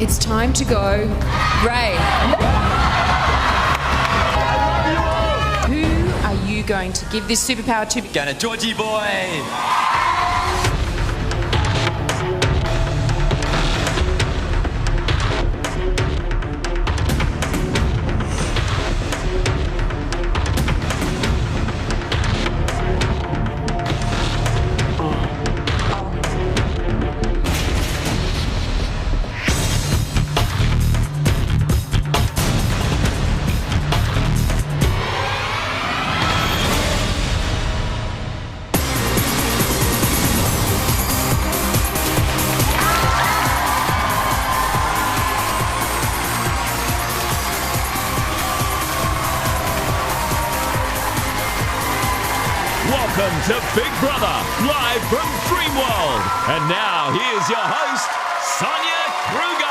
It's time to go. Ray. Who are you going to give this superpower to? Gonna Georgie boy. Welcome to Big Brother, live from Dreamworld. And now, here's your host, Sonia Kruger.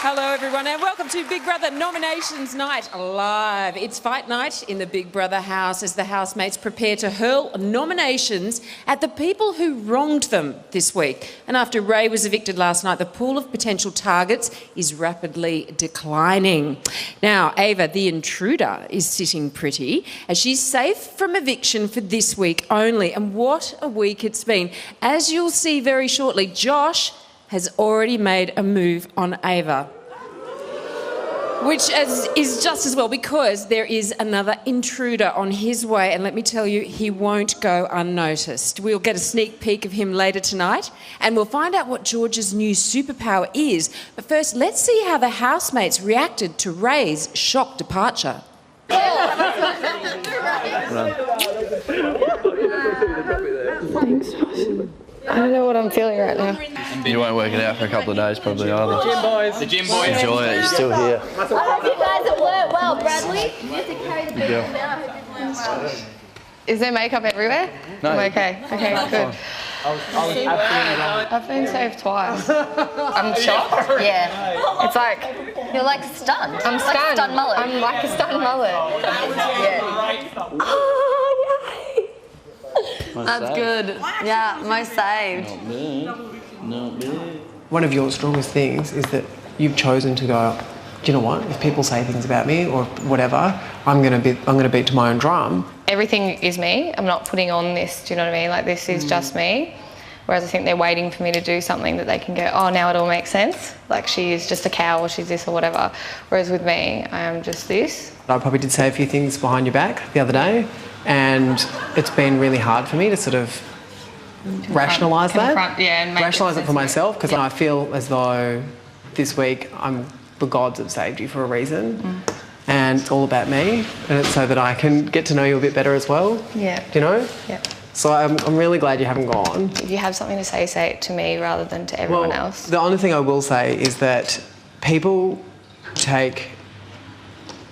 Hello, everyone, and welcome to Big Brother Nominations Night live. It's fight night in the Big Brother house as the housemates prepare to hurl nominations at the people who wronged them this week. And after Ray was evicted last night, the pool of potential targets is rapidly declining. Now, Ava, the intruder, is sitting pretty as she's safe from eviction for this week only. And what a week it's been. As you'll see very shortly, Josh has already made a move on Ava. Which is just as well, because there is another intruder on his way, and let me tell you, he won't go unnoticed. We'll get a sneak peek of him later tonight, and we'll find out what George's new superpower is. But first, let's see how the housemates reacted to Ray's shock departure. Thanks, Josh. I don't know what I'm feeling right now. You won't work it out for a couple of days probably either. The gym boys. Enjoy it, you're still here. I hope you guys have worked well, Bradley. You have to carry the people now. I hope you're doing well. Is there makeup everywhere? No. I'm okay. Okay, good. I've been saved twice. I'm shocked. Yeah. It's like, You're like stunned. I'm Like stunned. stunned mullet. I'm like a stunned mullet. Yeah. Oh, yay. That's good. Yeah, most saved. Not bad. One of your strongest things is that you've chosen to go, do you know what? If people say things about me or whatever, I'm gonna beat to my own drum. Everything is me. I'm not putting on this, do you know what I mean? Like, this is just me. Whereas I think they're waiting for me to do something that they can go, oh, now it all makes sense. Like, she is just a cow or she's this or whatever. Whereas with me, I am just this. I probably did say a few things behind your back the other day, and it's been really hard for me to sort of rationalise that. Yeah, and make rationalise it for sense. myself, because I feel as though this week the gods have saved you for a reason. And it's all about me, and it's so that I can get to know you a bit better as well. Yeah. Do you know? Yeah. So I'm really glad you haven't gone. If you have something to say it to me rather than to everyone else. The only thing I will say is that people take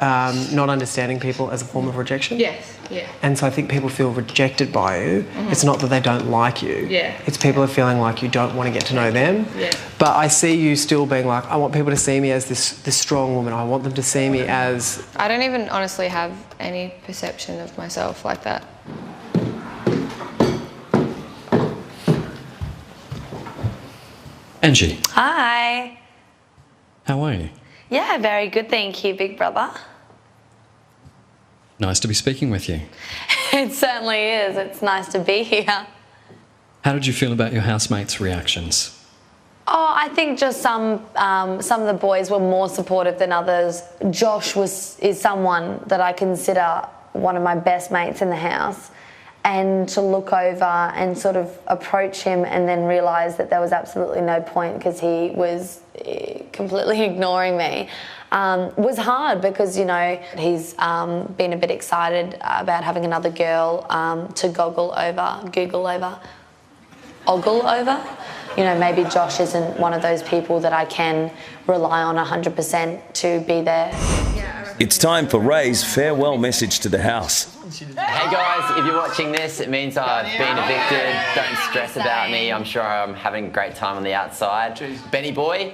not understanding people as a form of rejection. Yes, yeah. And so I think people feel rejected by you. It's not that they don't like you. Yeah. It's people are feeling like you don't want to get to know them. Yeah. But I see you still being like, I want people to see me as this strong woman. I want them to see me as... I don't even honestly have any perception of myself like that. Angie, Hi. how are you? Yeah, very good, thank you, Big Brother. Nice to be speaking with you. It certainly is. It's nice to be here. How did you feel about your housemates' reactions? Oh, I think just some of the boys were more supportive than others. Josh is someone that I consider one of my best mates in the house. And to look over and sort of approach him and then realise that there was absolutely no point because he was completely ignoring me was hard, because, you know, he's been a bit excited about having another girl to ogle over. You know, maybe Josh isn't one of those people that I can rely on 100% to be there. It's time for Ray's farewell message to the house. Hey guys, if you're watching this, it means I've been evicted. Don't stress about me. I'm sure I'm having a great time on the outside. Benny boy,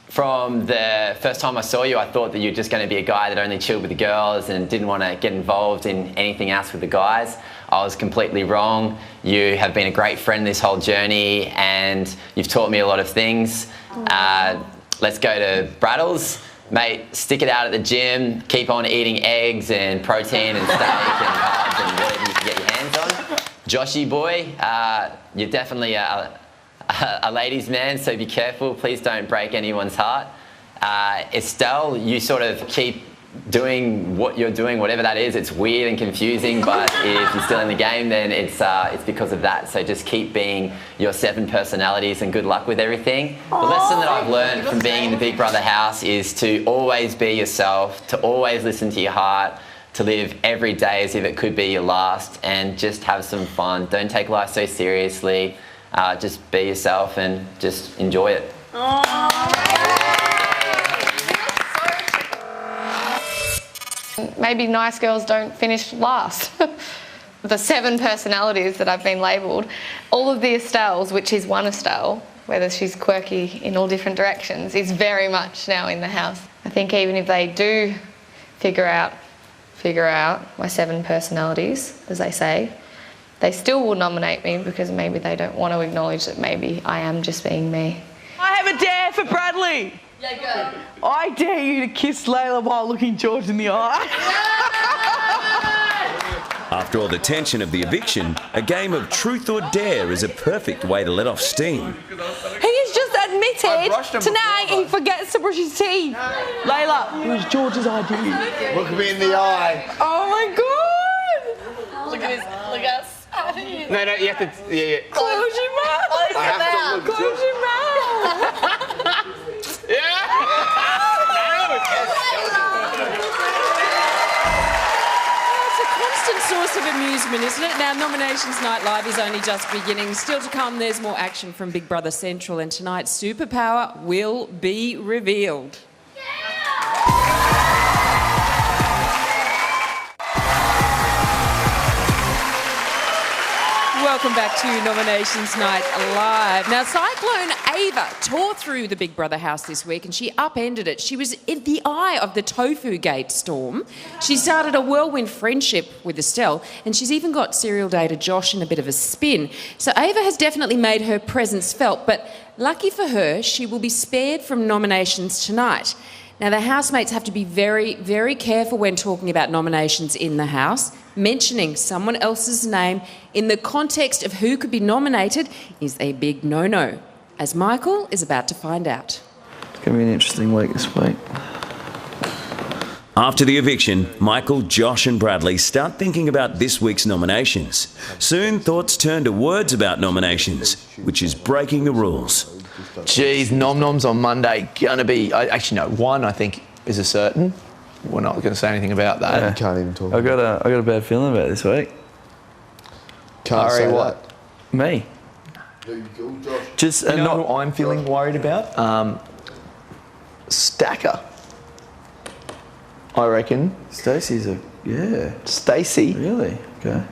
from the first time I saw you, I thought that you're just going to be a guy that only chilled with the girls and didn't want to get involved in anything else with the guys. I was completely wrong. You have been a great friend this whole journey and you've taught me a lot of things. Let's go to Braddles. Mate, stick it out at the gym, keep on eating eggs and protein and steak and carbs and whatever you can get your hands on. Joshy boy, you're definitely a ladies' man, so be careful. Please don't break anyone's heart. Estelle, you sort of keep doing what you're doing, whatever that is. It's weird and confusing, but if you're still in the game, then it's because of that. So just keep being your 7 personalities and good luck with everything. The lesson that I've learned from being in the Big Brother house is to always be yourself, to always listen to your heart, to live every day as if it could be your last, and just have some fun. Don't take life so seriously. Just be yourself and just enjoy it. Maybe nice girls don't finish last. The 7 personalities that I've been labelled, all of the Estelles, which is one Estelle, whether she's quirky in all different directions, is very much now in the house. I think even if they do figure out my 7 personalities, as they say, they still will nominate me because maybe they don't want to acknowledge that maybe I am just being me. I have a dare for Bradley. Yeah, go. I dare you to kiss Layla while looking George in the eye. After all the tension of the eviction, a game of truth or dare is a perfect way to let off steam. He has just admitted tonight he forgets to brush his teeth. Layla, it was George's idea. Look me in the eye. Oh my God! Look at us. No, you have to. Yeah. Close your mouth. I have to look. Close your mouth. It's a constant source of amusement, isn't it? Now, Nominations Night Live is only just beginning. Still to come, there's more action from Big Brother Central, and tonight's superpower will be revealed. Welcome back to Nominations Night Live. Now, Cyclone Ava tore through the Big Brother house this week and she upended it. She was in the eye of the Tofu Gate storm. She started a whirlwind friendship with Estelle and she's even got serial dater Josh in a bit of a spin. So Ava has definitely made her presence felt, but lucky for her, she will be spared from nominations tonight. Now, the housemates have to be very, very careful when talking about nominations in the house. Mentioning someone else's name in the context of who could be nominated is a big no-no, as Michael is about to find out. It's going to be an interesting week this week. After the eviction, Michael, Josh and Bradley start thinking about this week's nominations. Soon, thoughts turn to words about nominations, which is breaking the rules. Geez, nom-noms on Monday, going to be... Actually, no, one I think is a certain. We're not going to say anything about that. Yeah. Can't even talk. I got a bad feeling about it this week. Can't say what? That. Me. Just you know who I'm feeling worried about? Stacker. I reckon. Stacey's Stacey. Really? Okay.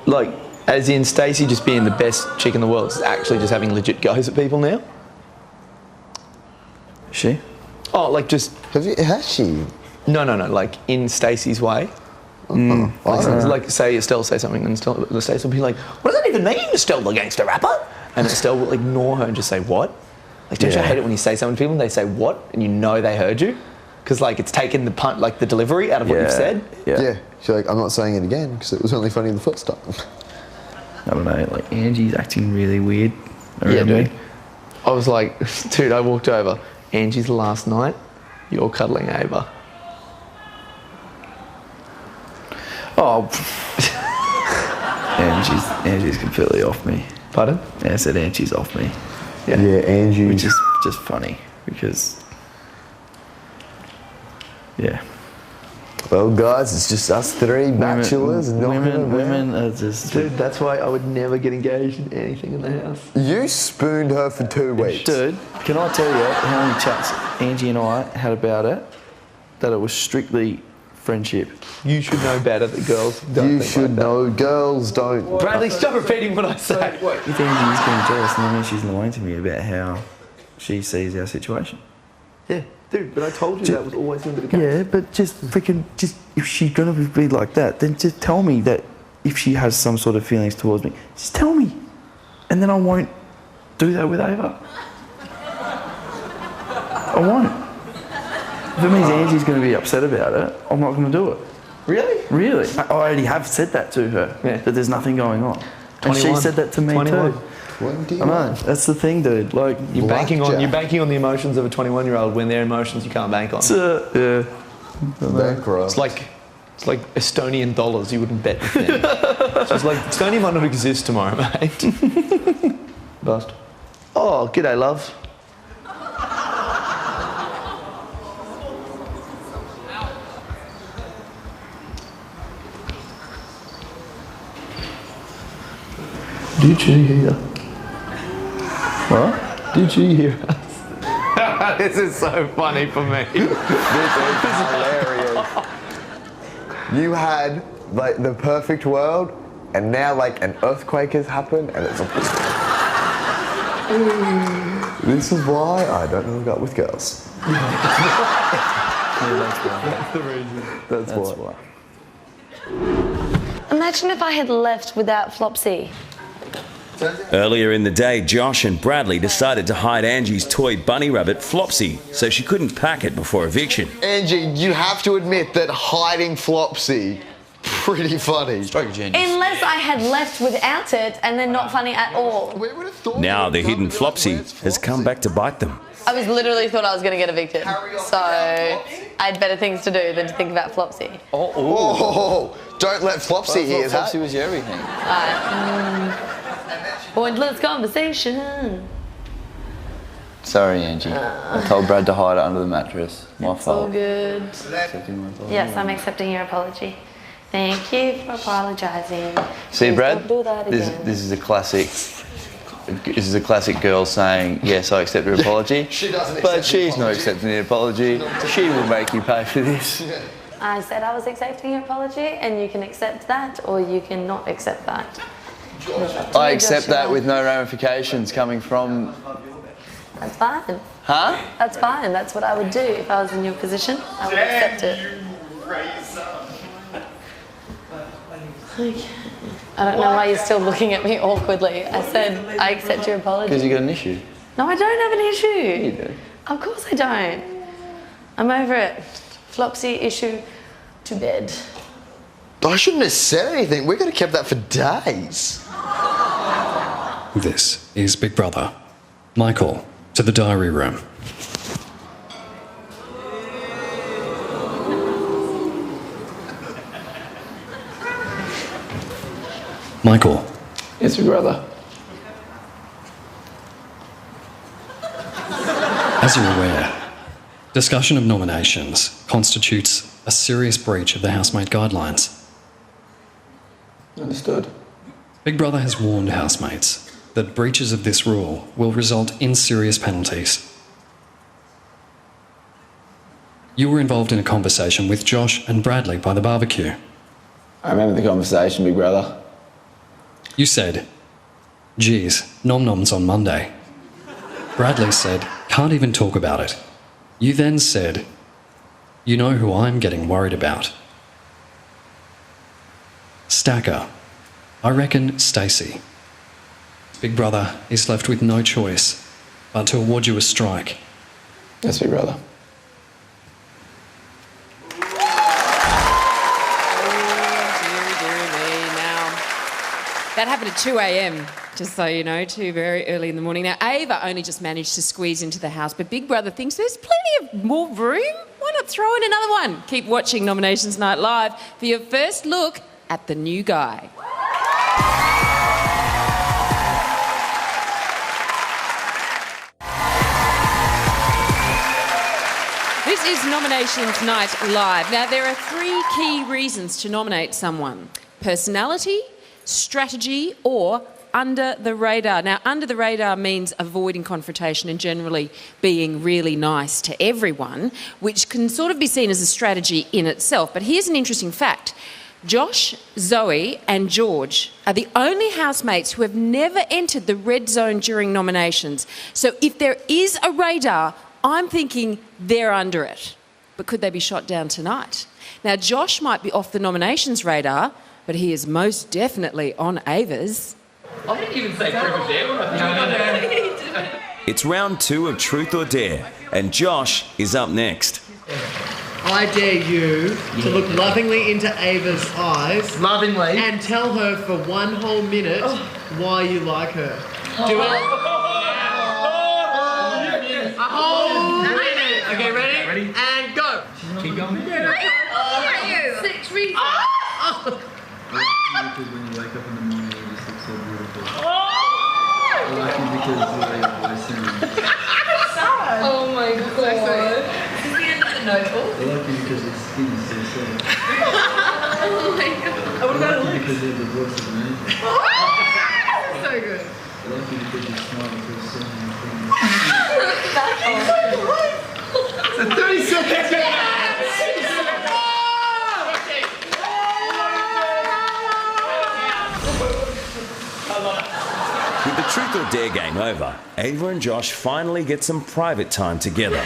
Like, as in Stacey just being the best chick in the world. It's actually just having legit goes at people now. She? Oh, like just... Has she? No. Like, in Stacey's way. Like, say Estelle say something and Stacey will be like, what does that even mean, Estelle the gangster rapper? And Estelle will ignore her and just say, what? Like, don't you hate it when you say something to people and they say, what? And you know they heard you? Because, like, it's taken the punt, like, the delivery out of what you've said. Yeah. She's like, I'm not saying it again because it was only funny the first time. I don't know, like, Angie's acting really weird around me. I was like, dude, I walked over. Angie's last night, you're cuddling Ava. Oh, Angie's completely off me. Pardon? Yeah, I said Angie's off me. Yeah, Angie. Which is just funny because, yeah. Well, guys, it's just us 3 bachelors. Women are just... Dude, that's why I would never get engaged in anything in the house. You spooned her for 2 weeks. Dude, can I tell you how many chats Angie and I had about it? That it was strictly friendship. You should know better that girls don't You think should like that. know girls don't. Bradley, stop repeating what I say. If Angie's getting jealous, and then she's lying to me about how she sees our situation. Yeah, dude, but I told you that was always going to be the case. Yeah, but just if she's gonna be like that, then just tell me that if she has some sort of feelings towards me, just tell me, and then I won't do that with Ava. I won't. If it means Angie's going to be upset about it, I'm not going to do it. Really? Really? I already have said that to her, that there's nothing going on. And she said that to me 21. too. I know, that's the thing, dude. Like, you're banking on the emotions of a 21-year-old when their emotions you can't bank on. Yeah. It's like Estonian dollars you wouldn't bet with them. So it's like Estonia might not exist tomorrow, mate. Bust. Oh, g'day, love. Did you hear? What? Did you hear us? This is so funny for me. This is hilarious. You had like the perfect world, and now like an earthquake has happened, and it's. This is why I don't hook up with girls. That's the reason. That's why. Imagine if I had left without Flopsy. Earlier in the day, Josh and Bradley decided to hide Angie's toy bunny rabbit, Flopsy, so she couldn't pack it before eviction. Angie, you have to admit that hiding Flopsy, pretty funny. Stroke of genius. Unless I had left without it and then not funny at all. Now the hidden Flopsy has come back to bite them. I literally thought I was going to get evicted. So I had better things to do than to think about Flopsy. Oh, don't let Flopsy hear that. Flopsy was everything. Pointless conversation. Sorry, Angie. I told Brad to hide it under the mattress. My It's all fault. good. Accepting my apology. Yes, I'm accepting your apology. Thank you for apologising. See, Please Brad, don't do that again. this is a classic. This is a classic girl saying, "Yes, I accept your apology," but she's not accepting the apology. She will make you pay for this. I said I was accepting your apology, and you can accept that, or you can not accept that. I accept that with no ramifications coming from. That's fine. Huh? That's fine. That's what I would do if I was in your position. I would accept it. I don't know why you're still looking at me awkwardly. I said I accept your apology. Because you got an issue. No, I don't have an issue. You do. Of course I don't. I'm over it. Flopsy issue to bed. I shouldn't have said anything. We could have kept that for days. This is Big Brother. Michael, to the diary room. Michael. Yes, Big Brother. As you're aware, discussion of nominations constitutes a serious breach of the housemate guidelines. Understood. Big Brother has warned housemates that breaches of this rule will result in serious penalties. You were involved in a conversation with Josh and Bradley by the barbecue. I remember the conversation, Big Brother. You said, "Geez, nom-noms on Monday." Bradley said, "Can't even talk about it." You then said, "You know who I'm getting worried about." Stacker. I reckon Stacey. Big Brother is left with no choice but to award you a strike. Yes, Big Brother. That happened at 2 a.m, just so you know, very early in the morning. Now, Ava only just managed to squeeze into the house, but Big Brother thinks there's plenty of more room. Why not throw in another one? Keep watching Nominations Night Live for your first look at the new guy. This is Nominations Night Live. Now, there are 3 key reasons to nominate someone: personality, strategy, or under the radar. Now, under the radar means avoiding confrontation and generally being really nice to everyone, which can sort of be seen as a strategy in itself. But here's an interesting fact. Josh, Zoe and George are the only housemates who have never entered the red zone during nominations. So if there is a radar I'm thinking they're under it. But could they be shot down tonight? Now, Josh might be off the nominations radar, but he is most definitely on Ava's. I didn't even say Truth or Dare when I It's round 2 of Truth or Dare, and Josh is up next. I dare you to look lovingly into Ava's eyes. Lovingly? And tell her for 1 whole minute why you like her. Do it. A whole minute. Okay, ready? And go. Keep going. Six reasons. Because when you wake up in the morning, you just look so beautiful. I like you because you're always singing. Oh my god. This is the end of the notebook. I like you because your skin is so soft. Oh my god. I like you because you have the voice of an angel. So good. I like you because you smile through so many things. It's a 30 seconds. With the Truth or Dare game over, Ava and Josh finally get some private time together.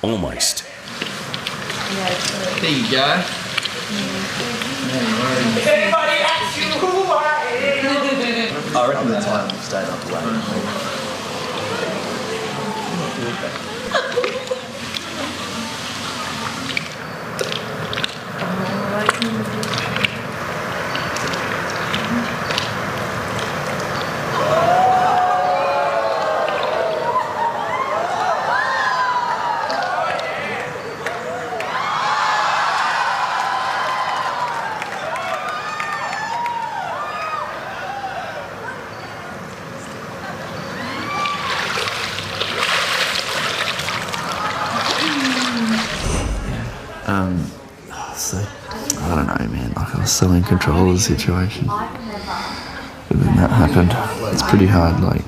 Almost. There you go. Everybody asks you who I am. I reckon the time will stay up away. So, I don't know, man. Like, I was so in control of the situation. But then that happened. It's pretty hard, like,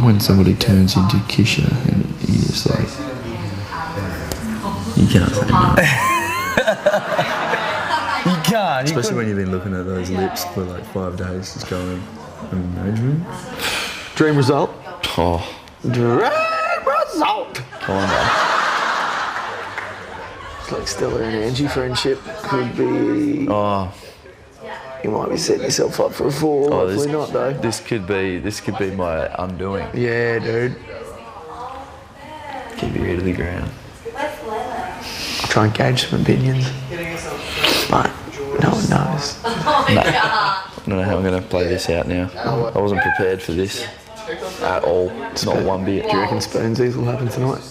when somebody turns into Kisha and you just, like, you can't say no. You can't. Especially when you've been looking at those lips for like 5 days, just going, Dream result? Oh. Dream result! Kinda. It's like Stella and Angie friendship could be. Oh. You might be setting yourself up for a fall. Hopefully not, though. This could be my undoing. Yeah, dude. Keep your ear to the ground. I'll try and gauge some opinions. But no one knows. I don't know how I'm going to play this out now. I wasn't prepared for this at all. It's not one bit. Do you reckon Spoonsies will happen tonight?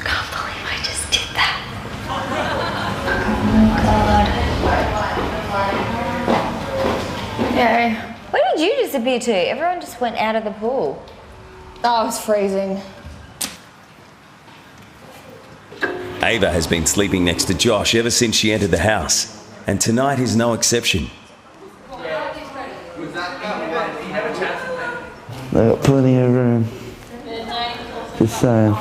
Can't believe I just did that. Oh my god. Yeah. Where did you disappear to? Everyone just went out of the pool. Oh, it was freezing. Ava has been sleeping next to Josh ever since she entered the house, and tonight is no exception. They got plenty of room. Just saying.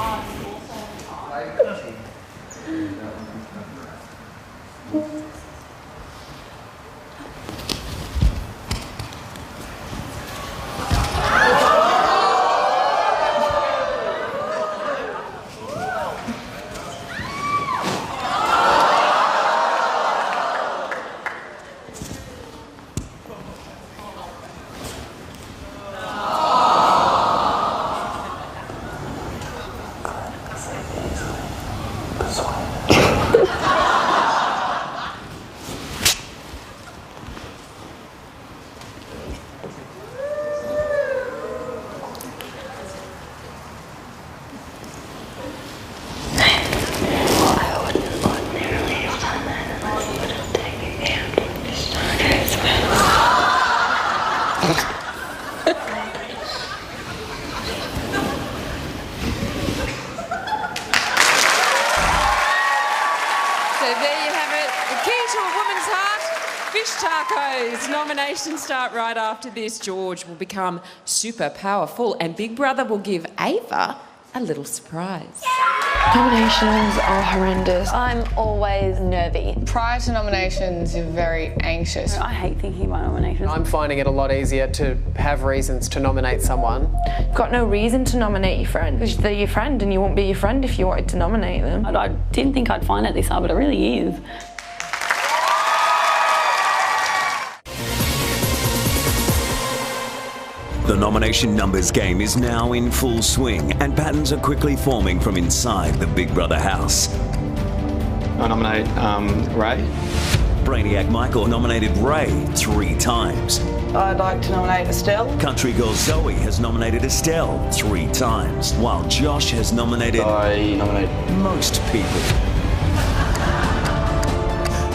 Tacos. Nominations start right after this. George will become super powerful and Big Brother will give Ava a little surprise. Nominations are horrendous. I'm always nervy. Prior to nominations, you're very anxious. I hate thinking about nominations. I'm finding it a lot easier to have reasons to nominate someone. You've got no reason to nominate your friend because they're your friend and you won't be your friend if you wanted to nominate them. I didn't think I'd find it this hard, but it really is. The nomination numbers game is now in full swing and patterns are quickly forming from inside the Big Brother house. I nominate Ray. Brainiac Michael nominated Ray 3 times. I'd like to nominate Estelle. Country girl Zoe has nominated Estelle 3 times, while Josh has nominated... I nominate... most people.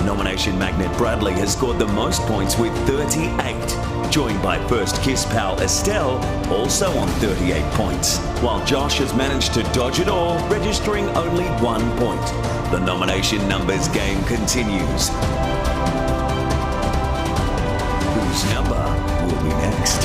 Nomination magnet Bradley has scored the most points with 38, joined by first kiss pal Estelle, also on 38 points, while Josh has managed to dodge it all, registering only 1 point. The nomination numbers game continues. Whose number will be next?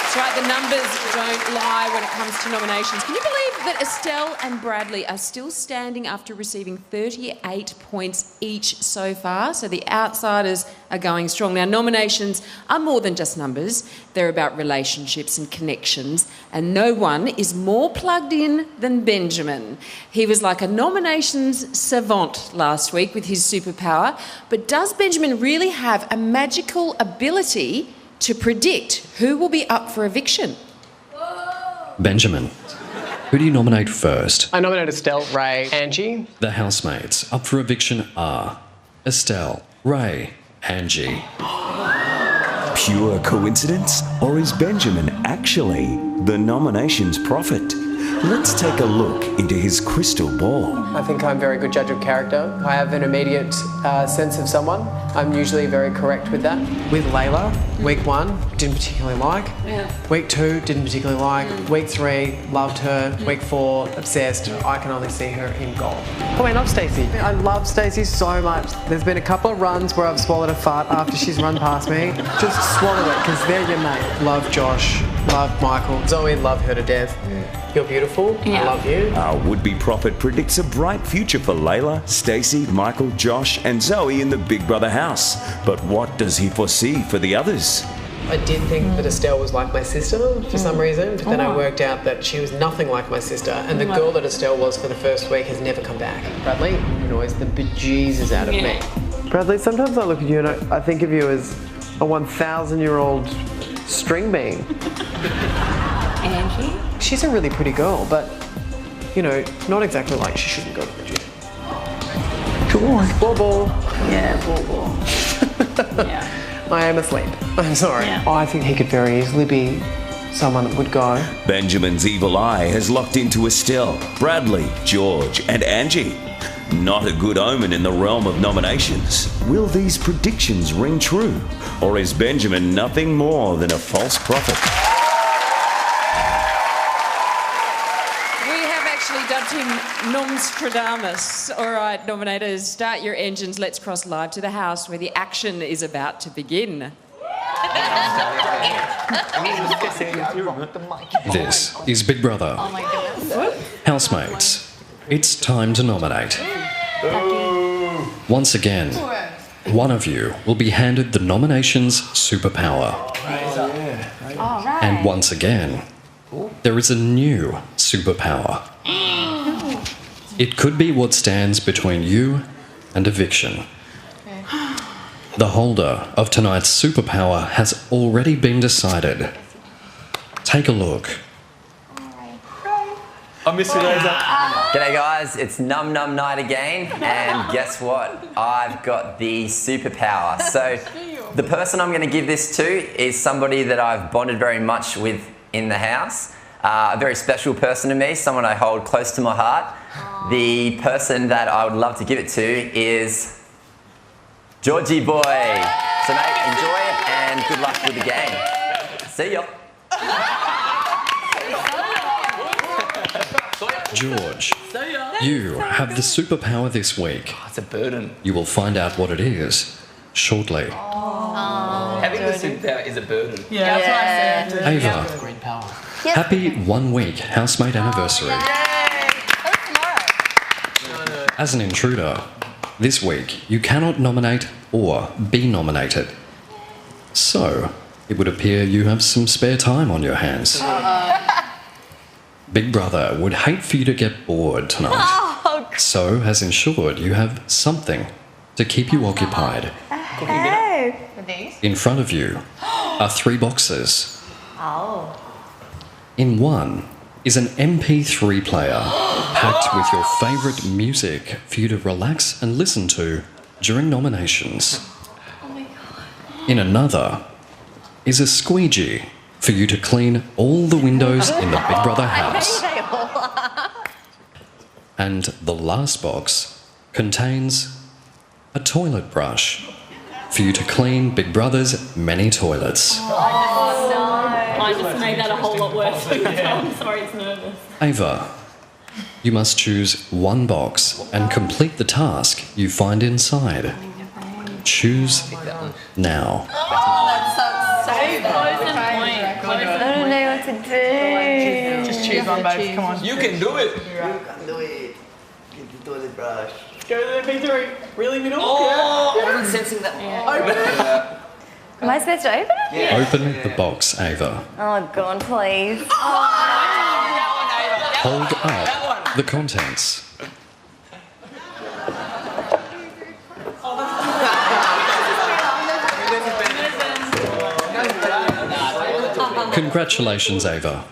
That's right, the numbers don't lie when it comes to nominations. Can you believe that Estelle and Bradley are still standing after receiving 38 points each so far? So the outsiders are going strong. Now, nominations are more than just numbers. They're about relationships and connections. And no one is more plugged in than Benjamin. He was like a nominations savant last week with his superpower. But does Benjamin really have a magical ability to predict who will be up for eviction? Benjamin, who do you nominate first? I nominate Estelle, Ray, Angie. The housemates up for eviction are Estelle, Ray, Angie. Pure coincidence? Or is Benjamin actually the nominations prophet? Let's take a look into his crystal ball. I think I'm a very good judge of character. I have an immediate sense of someone. I'm usually very correct with that. With Layla, week 1, didn't particularly like. Yeah. Week 2, didn't particularly like. Week 3, loved her. Week 4, obsessed. I can only see her in gold. Oh, I love Stacey. I love Stacey so much. There's been a couple of runs where I've swallowed a fart after she's run past me. Just swallow it, because they're your mate. Love Josh. Love Michael. Zoe, love her to death. You're beautiful. Yeah. I love you. Our would-be prophet predicts a bright future for Layla, Stacey, Michael, Josh and Zoe in the Big Brother house. But what does he foresee for the others? I did think that Estelle was like my sister for some reason, but then I worked out that she was nothing like my sister, and the girl that Estelle was for the first week has never come back. Bradley annoys the bejesus out of me. Bradley, sometimes I look at you and I think of you as a 1,000-year-old string bean. Angie? She's a really pretty girl, but, you know, not exactly like she shouldn't go to the gym. Come on. Ball. Yeah, ball. Yeah. I am asleep. I'm sorry. Yeah. I think he could very easily be someone that would go. Benjamin's evil eye has locked into Estelle, Bradley, George and Angie. Not a good omen in the realm of nominations. Will these predictions ring true? Or is Benjamin nothing more than a false prophet? Dubbed him Nomstradamus. All right, nominators, start your engines. Let's cross live to the house where the action is about to begin. This is Big Brother. Oh my goodness. Housemates, it's time to nominate. Once again, one of you will be handed the nominations superpower. All right. And once again, there is a new superpower. It could be what stands between you and eviction. The holder of tonight's superpower has already been decided. Take a look. I miss you, Laser. G'day guys, it's Num Num Night again, and guess what? I've got the superpower. So the person I'm going to give this to is somebody that I've bonded very much with in the house. A very special person to me, someone I hold close to my heart. The person that I would love to give it to is Georgie boy. So mate, enjoy it and good luck with the game. See ya. George, you have the superpower this week. It's a burden. You will find out what it is shortly. Having the superpower is a burden. Yeah, that's what I said. Ava, Green power. Happy 1 week housemate anniversary. As an intruder, this week you cannot nominate or be nominated. So, it would appear you have some spare time on your hands. Big Brother would hate for you to get bored tonight. So has ensured you have something to keep you occupied. In front of you are 3 boxes. In one is an MP3 player packed with your favourite music for you to relax and listen to during nominations. In another is a squeegee for you to clean all the windows in the Big Brother house. And the last box contains a toilet brush for you to clean Big Brother's many toilets. Oh, no. I just made that a whole lot worse for you. I'm sorry, it's nervous. Ava, you must choose one box and complete the task you find inside. Choose now. Oh, that's so close and point. I don't know what to do. Just choose one, babe. Come on. You can do it. You can do it. Get the toilet brush. Go to the MP3. Really middle? Oh, yeah. I wasn't sensing that. Yeah. Open it. Am I supposed to open it? Yeah. Open the box, Ava. Oh, God, please. Hold up the contents. Congratulations, Ava.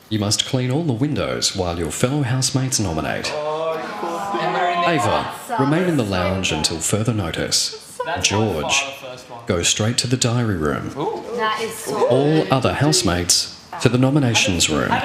You must clean all the windows while your fellow housemates nominate. Ava, remain in the lounge until further notice. George, go straight to the diary room. That is so All other housemates to the nominations room. There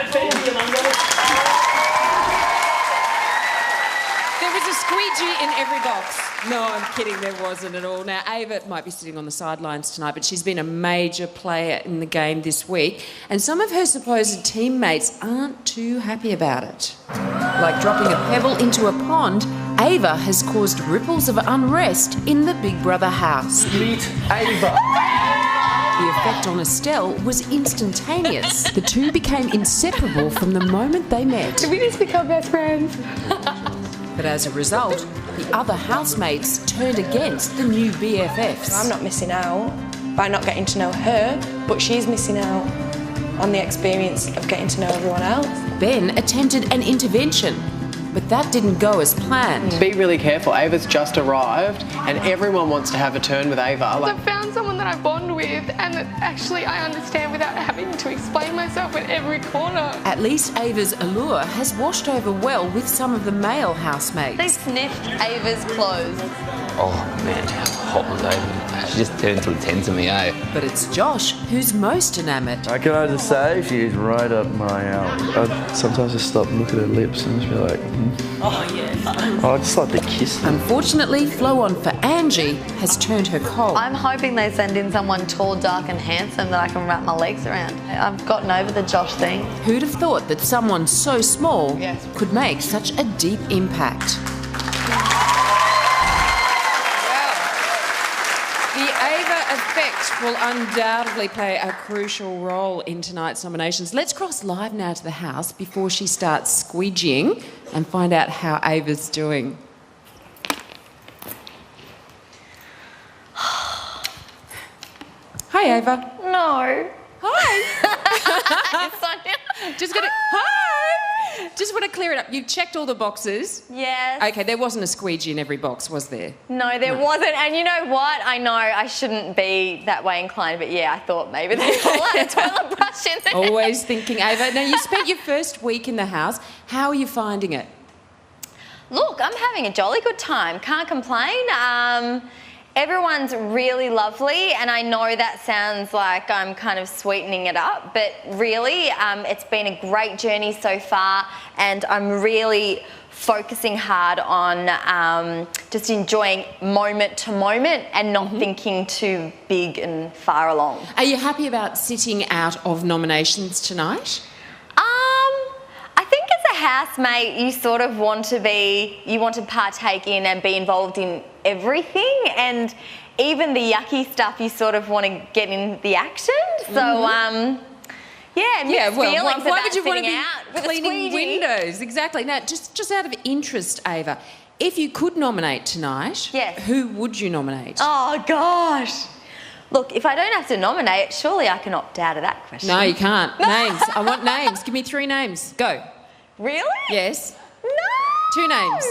was a squeegee in every box. No, I'm kidding, there wasn't at all. Now, Ava might be sitting on the sidelines tonight, but she's been a major player in the game this week, and some of her supposed teammates aren't too happy about it. Like dropping a pebble into a pond, Ava has caused ripples of unrest in the Big Brother house. Meet Ava. The effect on Estelle was instantaneous. The two became inseparable from the moment they met. Did we just become best friends? But as a result, the other housemates turned against the new BFFs. I'm not missing out by not getting to know her, but she's missing out on the experience of getting to know everyone else. Ben attempted an intervention, but that didn't go as planned. Be really careful. Ava's just arrived, and everyone wants to have a turn with Ava. I've found someone that I bond with and that actually I understand without having to explain myself at every corner. At least Ava's allure has washed over well with some of the male housemates. They sniffed Ava's clothes. Oh man, how hot was Ava? She just turned to a 10 to me, eh? But it's Josh who's most enamoured. Can I just say, she is right up my alley. I sometimes just stop and look at her lips and just be like, Oh, yes. oh, I just like to kiss them. Unfortunately, flow on for Angie has turned her cold. I'm hoping they send in someone tall, dark and handsome that I can wrap my legs around. I've gotten over the Josh thing. Who'd have thought that someone so small could make such a deep impact? The Ava effect will undoubtedly play a crucial role in tonight's nominations. Let's cross live now to the house before she starts squeegeeing and find out how Ava's doing. Hi, Ava. No. Hi. Just gonna. Hi. Just want to clear it up. You've checked all the boxes. Yes. Okay, there wasn't a squeegee in every box, was there? No, there wasn't. And you know what? I know I shouldn't be that way inclined, but yeah, I thought maybe they'd pull out a toilet brush in there. Always thinking, Ava. Now, you spent your first week in the house. How are you finding it? Look, I'm having a jolly good time. Can't complain. Everyone's really lovely, and I know that sounds like I'm kind of sweetening it up, but really, it's been a great journey so far, and I'm really focusing hard on just enjoying moment to moment and not thinking too big and far along. Are you happy about sitting out of nominations tonight? I think as a housemate, you sort of want to partake in and be involved in everything, and even the yucky stuff, you sort of want to get in the action. So, Yeah, well, feelings why about would you want to sitting be out with a cleaning squeegee. windows? Exactly. Now, just out of interest, Ava, if you could nominate tonight, Yes. who would you nominate? Oh, gosh. Look, if I don't have to nominate, surely I can opt out of that question. No, you can't. Names. I want names. Give me 3 names. Go. Really? Yes. No. 2 names.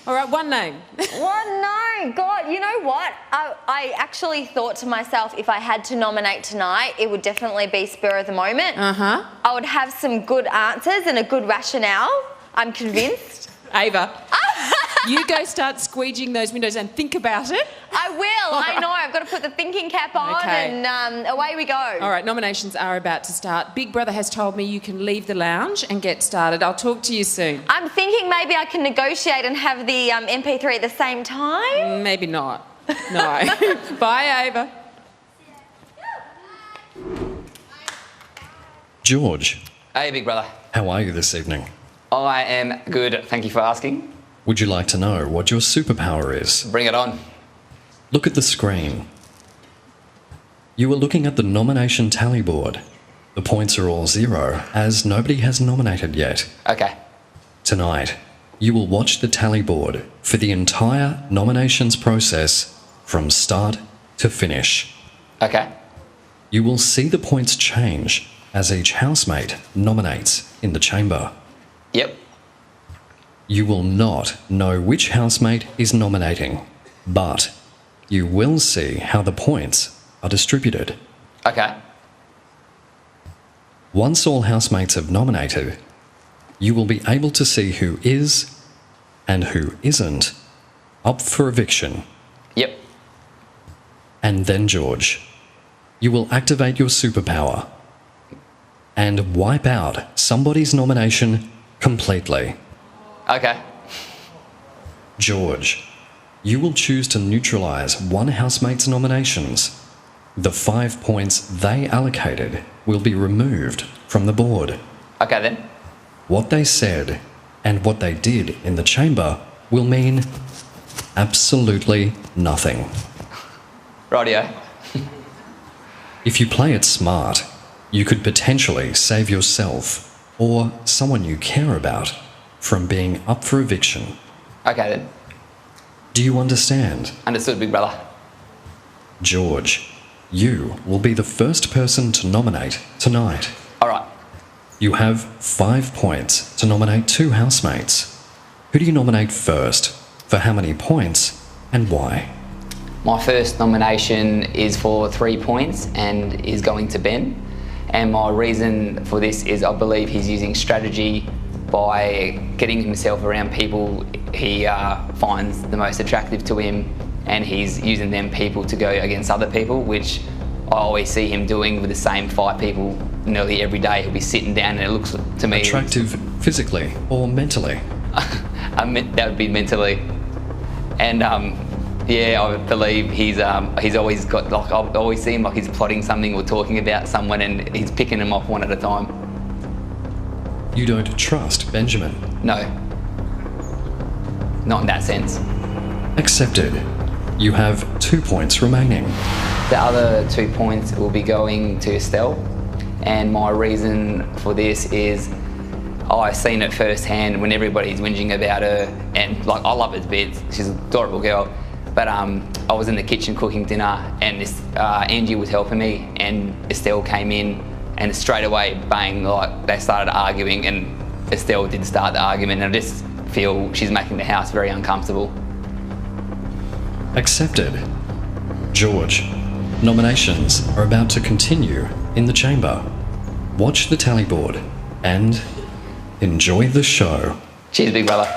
All right, 1 name. What? No. God, you know what? I actually thought to myself, if I had to nominate tonight, it would definitely be spur of the moment. Uh-huh. I would have some good answers and a good rationale. I'm convinced. Ava, you go start squeegeeing those windows and think about it. I will. I know. I've got to put the thinking cap on Okay. and away we go. All right, nominations are about to start. Big Brother has told me you can leave the lounge and get started. I'll talk to you soon. I'm thinking maybe I can negotiate and have the MP3 at the same time. Maybe not. No. Bye, Ava. George, Hey, big brother. how are you this evening? I am good. Thank you for asking. Would you like to know what your superpower is? Bring it on. Look at the screen. You are looking at the nomination tally board. The points are all 0, as nobody has nominated yet. Okay. Tonight, you will watch the tally board for the entire nominations process from start to finish. Okay. You will see the points change as each housemate nominates in the chamber. Yep. You will not know which housemate is nominating, but you will see how the points are distributed. Okay. Once all housemates have nominated, you will be able to see who is and who isn't up for eviction. Yep. And then, George, you will activate your superpower and wipe out somebody's nomination completely. Okay. George, you will choose to neutralise one housemate's nominations. The 5 points they allocated will be removed from the board. Okay then. What they said and what they did in the chamber will mean absolutely nothing. Rightio. If you play it smart, you could potentially save yourself or someone you care about from being up for eviction. Okay then. Do you understand? Understood, big brother. George, you will be the first person to nominate tonight. All right. You have 5 points to nominate 2 housemates. Who do you nominate first? For how many points and why? My first nomination is for 3 points and is going to Ben. And my reason for this is I believe he's using strategy by getting himself around people he finds the most attractive to him, and he's using them people to go against other people, which I always see him doing with the same 5 people nearly every day. He'll be sitting down and it looks to me... Attractive physically or mentally? That would be mentally. And yeah, I believe he's always got, like, I always see him like he's plotting something or talking about someone and he's picking them off one at a time. You don't trust Benjamin? No. Not in that sense. Accepted. You have 2 points remaining. The other 2 points will be going to Estelle, and my reason for this is I've seen it firsthand when everybody's whinging about her, and like I love her to bits. She's an adorable girl. But I was in the kitchen cooking dinner, and Angie was helping me, and Estelle came in, and straight away, bang, like they started arguing, and Estelle did start the argument, and I just feel she's making the house very uncomfortable. Accepted. George, nominations are about to continue in the chamber. Watch the tally board and enjoy the show. Cheers, big brother.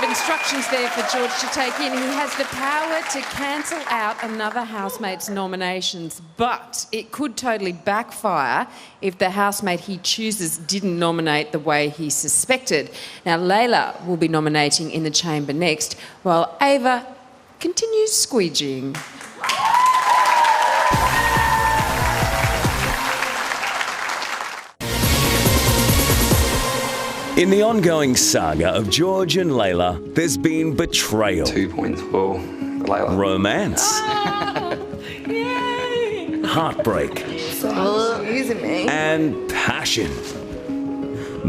Instructions there for George to take in. He has the power to cancel out another housemate's nominations, but it could totally backfire if the housemate he chooses didn't nominate the way he suspected. Now, Layla will be nominating in the chamber next, while Ava continues squeegeeing. In the ongoing saga of George and Layla, there's been betrayal. 2 points for Layla. Romance. heartbreak, and passion.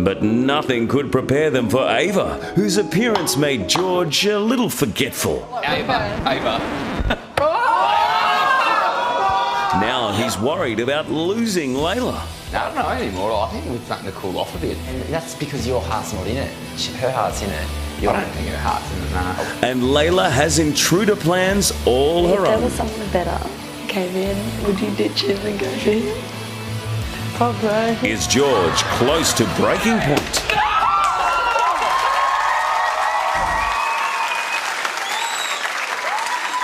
But nothing could prepare them for Ava, whose appearance made George a little forgetful. Ava. Now he's worried about losing Layla. No, I don't know anymore. I think we're starting to cool off a bit. That's because your heart's not in it. Her heart's in it. I don't think her heart's in it, nah. And Layla has intruder plans all her If there own. was something better came in, would you ditch him and go for him? Probably. Is George close to breaking point?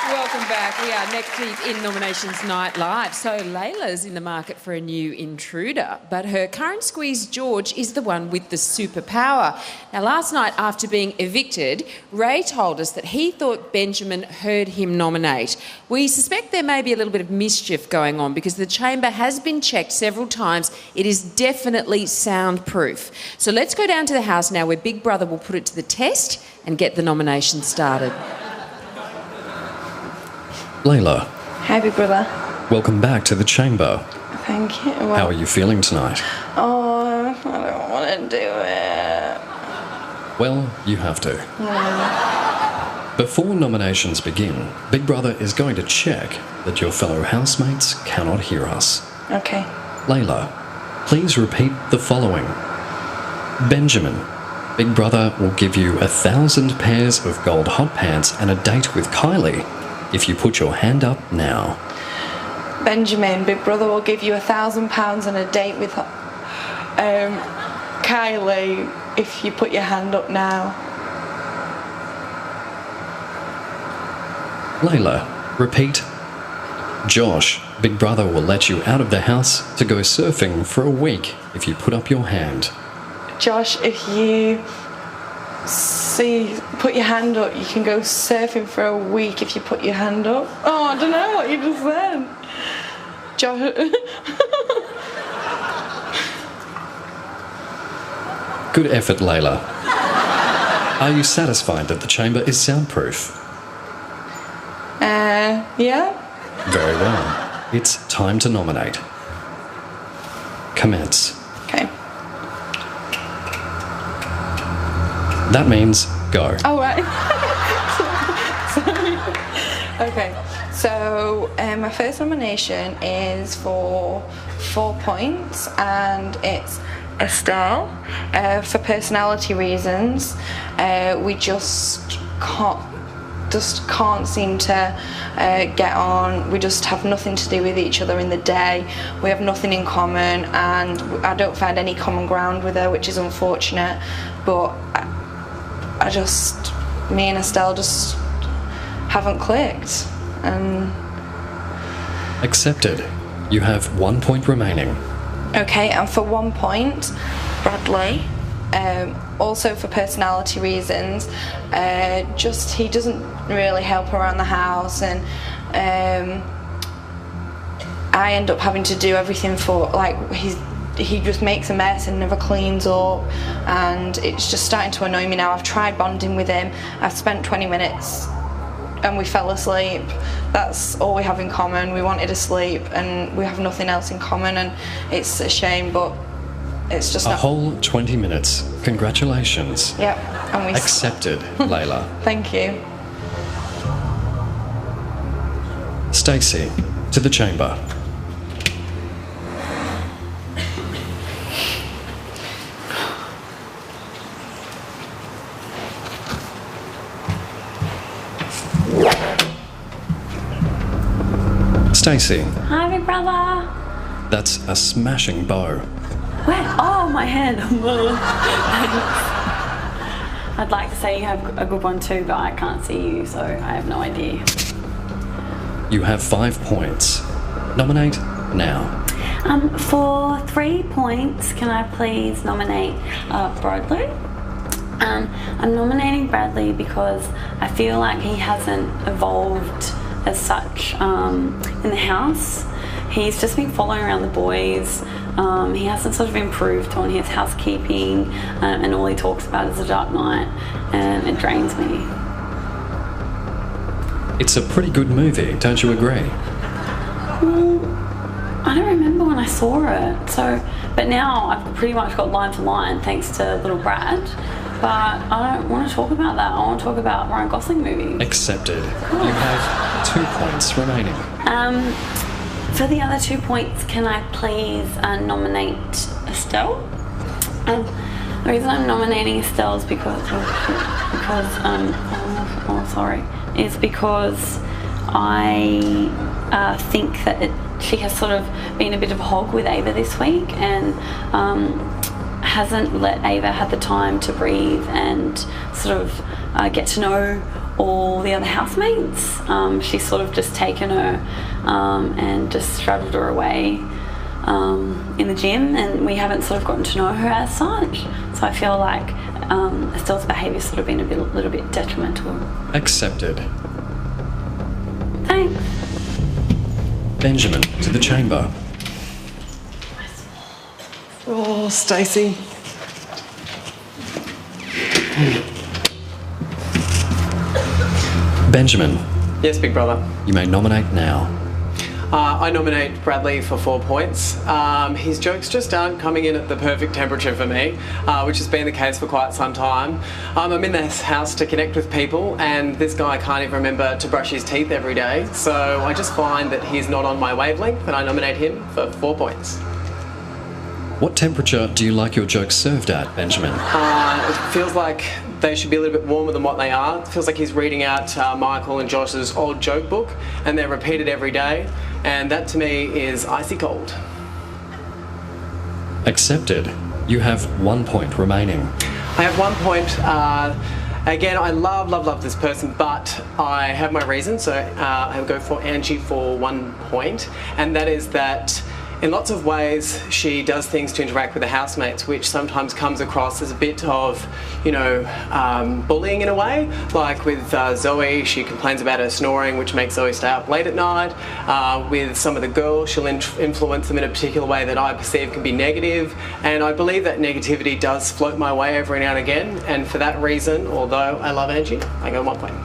Welcome back. We are neck deep in Nominations Night Live. So Layla's in the market for a new intruder, but her current squeeze, George, is the one with the superpower. Now, last night, after being evicted, Ray told us that he thought Benjamin heard him nominate. We suspect there may be a little bit of mischief going on because the chamber has been checked several times. It is definitely soundproof. So let's go down to the house now where Big Brother will put it to the test and get the nomination started. Layla, Hi, Big Brother. welcome back to the chamber. Thank you. Well, How are you feeling tonight? Oh, I don't want to do it. Well, you have to. Before nominations begin, Big Brother is going to check that your fellow housemates cannot hear us. Okay. Layla, please repeat the following. Benjamin, Big Brother will give you 1,000 pairs of gold hot pants and a date with Kylie if you put your hand up now. Benjamin, Big Brother will give you £1,000 and a date with Kylie if you put your hand up now. Layla, repeat. Josh, Big Brother will let you out of the house to go surfing for a week if you put up your hand. Josh, if you put your hand up, you can go surfing for a week if you put your hand up. Oh, I don't know what you just said. Josh. Good effort, Layla. Are you satisfied that the chamber is soundproof? Yeah? Very well. It's time to nominate. Commence. Okay. That means go. Oh, right. Sorry. Okay. So, my first nomination is for 4 points, and it's Estelle. For personality reasons, we just can't seem to get on. We just have nothing to do with each other in the day. We have nothing in common, and I don't find any common ground with her, which is unfortunate. But me and Estelle just haven't clicked. Accepted. You have 1 point remaining. Okay, and for 1 point, Bradley. Also for personality reasons, he doesn't really help around the house, and I end up having to do everything for, like, he just makes a mess and never cleans up, and it's just starting to annoy me now. I've tried bonding with him. I've spent 20 minutes and we fell asleep. That's all we have in common. We wanted to sleep and we have nothing else in common, and it's a shame, but it's just a not... whole 20 minutes. Congratulations. Yep. And we Accepted, Layla. Thank you. Stacey, to the chamber. Stacey, Hi, Big Brother. that's a smashing bow. Where? Oh, my head. I'd like to say you have a good one too, but I can't see you, so I have no idea. You have 5 points. Nominate now. For 3 points, can I please nominate Bradley? I'm nominating Bradley because I feel like he hasn't evolved as such in the house. He's just been following around the boys. He hasn't sort of improved on his housekeeping, and all he talks about is the Dark Knight, and it drains me. It's a pretty good movie, don't you agree? I don't remember when I saw it. So, but now I've pretty much got line for line thanks to little Brad. But I don't want to talk about that. I want to talk about Ryan Gosling movies. Accepted. You have 2 points remaining. For the other 2 points, can I please nominate Estelle? The reason I'm nominating Estelle is because I think that she has sort of been a bit of a hog with Ava this week and hasn't let Ava have the time to breathe and sort of get to know all the other housemates. She's sort of just taken her and just straddled her away in the gym, and we haven't sort of gotten to know her as such. So I feel like Estelle's behaviour's sort of been a little bit detrimental. Accepted. Thanks. Benjamin, to the chamber. Oh, Stacey. Benjamin. Yes, big brother. You may nominate now. I nominate Bradley for 4 points. His jokes just aren't coming in at the perfect temperature for me, which has been the case for quite some time. I'm in this house to connect with people, and this guy can't even remember to brush his teeth every day, so I just find that he's not on my wavelength, and I nominate him for 4 points. What temperature do you like your jokes served at, Benjamin? It feels like they should be a little bit warmer than what they are. It feels like he's reading out Michael and Josh's old joke book, and they're repeated every day, and that to me is icy cold. Accepted. You have 1 point remaining. I have 1 point. Again, I love this person, but I have my reasons, so I'll go for Angie for 1 point, and that is that in lots of ways she does things to interact with the housemates, which sometimes comes across as a bit of, bullying in a way. Like with Zoe, she complains about her snoring, which makes Zoe stay up late at night. With some of the girls, she'll influence them in a particular way that I perceive can be negative, and I believe that negativity does float my way every now and again, and for that reason, although I love Angie, I go 1 point.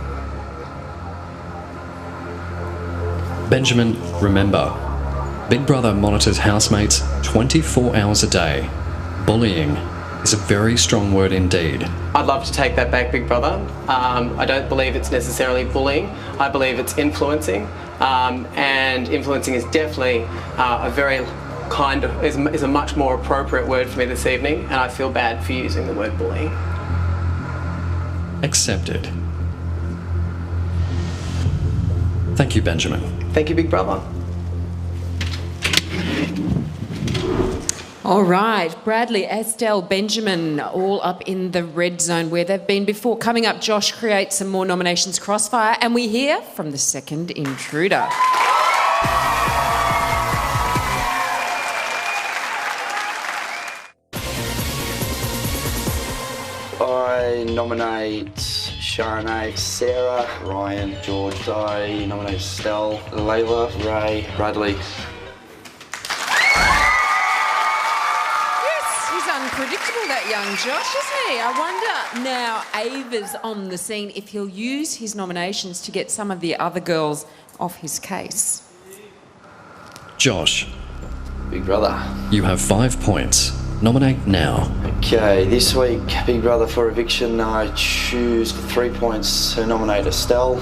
Benjamin, remember, Big Brother monitors housemates 24 hours a day. Bullying is a very strong word indeed. I'd love to take that back, Big Brother. I don't believe it's necessarily bullying. I believe it's influencing, and influencing is definitely is a much more appropriate word for me this evening, and I feel bad for using the word bullying. Accepted. Thank you, Benjamin. Thank you, Big Brother. All right, Bradley, Estelle, Benjamin, all up in the red zone where they've been before. Coming up, Josh creates some more nominations crossfire, and we hear from the second intruder. I nominate Sharonay, Sarah, Ryan, George. I nominate Estelle, Layla, Ray, Bradley. Unpredictable, that young Josh, isn't he? I wonder now Ava's on the scene if he'll use his nominations to get some of the other girls off his case. Josh. Big Brother. You have 5 points. Nominate now. Okay, this week, Big Brother for eviction, I choose for 3 points to nominate Estelle.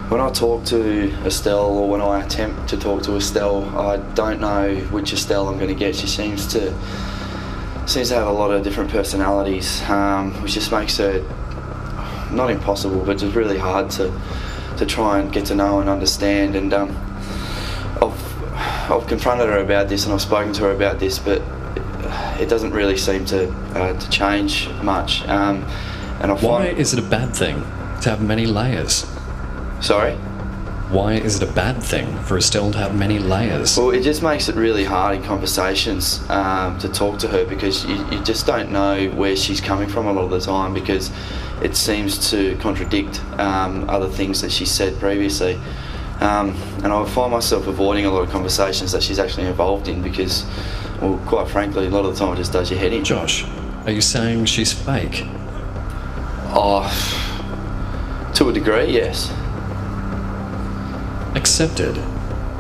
When I talk to Estelle, or when I attempt to talk to Estelle, I don't know which Estelle I'm going to get. She seems to have a lot of different personalities, which just makes it not impossible, but just really hard to try and get to know and understand. And I've confronted her about this, and I've spoken to her about this, but it doesn't really seem to change much. And Why is it a bad thing to have many layers? Sorry? Why is it a bad thing for Estelle to have many layers? Well, it just makes it really hard in conversations to talk to her, because you just don't know where she's coming from a lot of the time, because it seems to contradict other things that she said previously. And I find myself avoiding a lot of conversations that she's actually involved in, because, well, quite frankly, a lot of the time it just does your head in. Josh, are you saying she's fake? Oh, to a degree, yes. Accepted.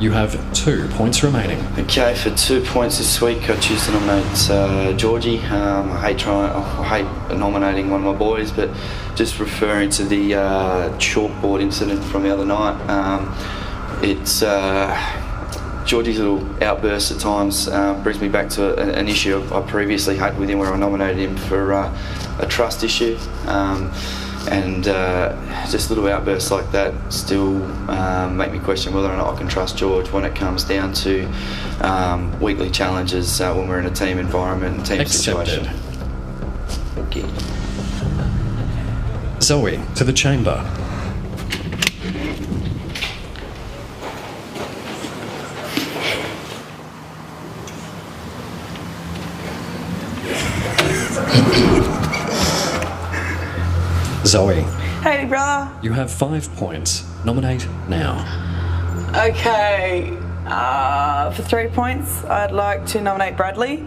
You have 2 points remaining. Okay, for 2 points this week, I choose to nominate Georgie. I hate nominating one of my boys, but just referring to the chalkboard incident from the other night, it's Georgie's little outbursts at times brings me back to an issue I previously had with him, where I nominated him for a trust issue. And just little outbursts like that still make me question whether or not I can trust George when it comes down to weekly challenges when we're in a team environment and team situation. Okay. Zoe, to the chamber. Zoe, Hey, big brother. you have 5 points. Nominate now. Okay, for 3 points, I'd like to nominate Bradley.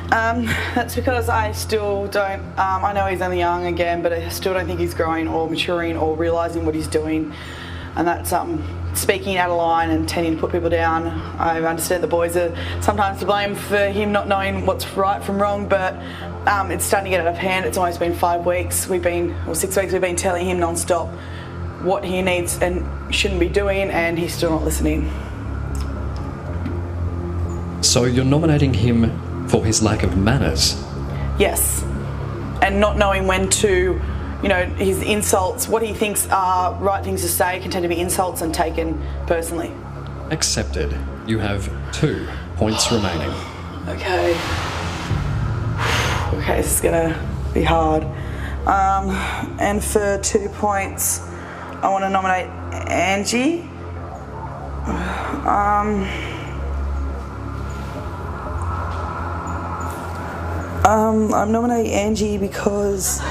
That's because I still don't, I know he's only young again, but I still don't think he's growing or maturing or realising what he's doing. And that's speaking out of line and tending to put people down. I understand the boys are sometimes to blame for him not knowing what's right from wrong, but it's starting to get out of hand. It's almost been 5 weeks. 6 weeks we've been telling him non-stop what he needs and shouldn't be doing, and he's still not listening. So you're nominating him for his lack of manners? Yes. And not knowing when to, his insults, what he thinks are right things to say can tend to be insults and taken personally. Accepted. You have 2 points remaining. Okay. Okay, this is gonna be hard. And for 2 points, I want to nominate Angie. I'm nominating Angie because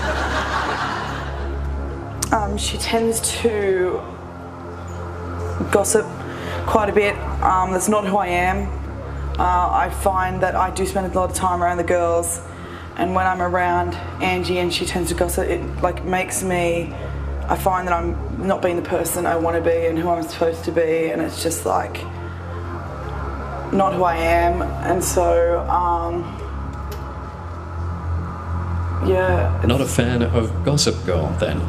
she tends to gossip quite a bit. That's not who I am. I find that I do spend a lot of time around the girls, and when I'm around Angie and she tends to gossip, it makes me, I find that I'm not being the person I want to be and who I'm supposed to be, and it's just not who I am. And so yeah. Not a fan of Gossip Girl, then?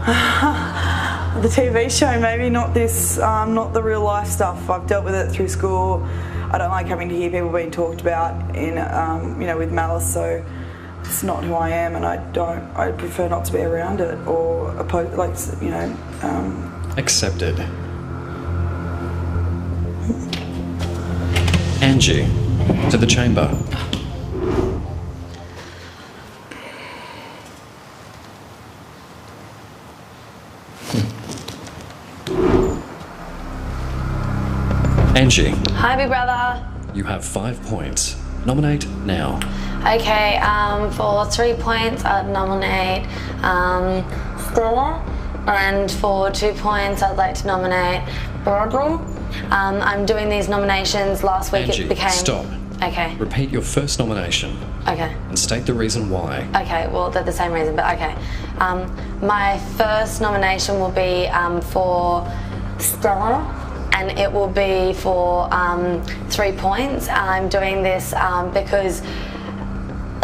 The TV show, maybe, not this, not the real life stuff. I've dealt with it through school. I don't like having to hear people being talked about in, with malice, so it's not who I am, and I prefer not to be around it or Accepted. Angie, to the chamber. Angie, Hi, big brother. you have 5 points. Nominate now. Okay, for 3 points, I'd nominate Stella. And for 2 points, I'd like to nominate Barbara. I'm doing these nominations. Last week Angie, it became... stop. Okay. Repeat your first nomination Okay. and state the reason why. Okay, well, they're the same reason, but okay. My first nomination will be for Stella, and it will be for 3 points. I'm doing this because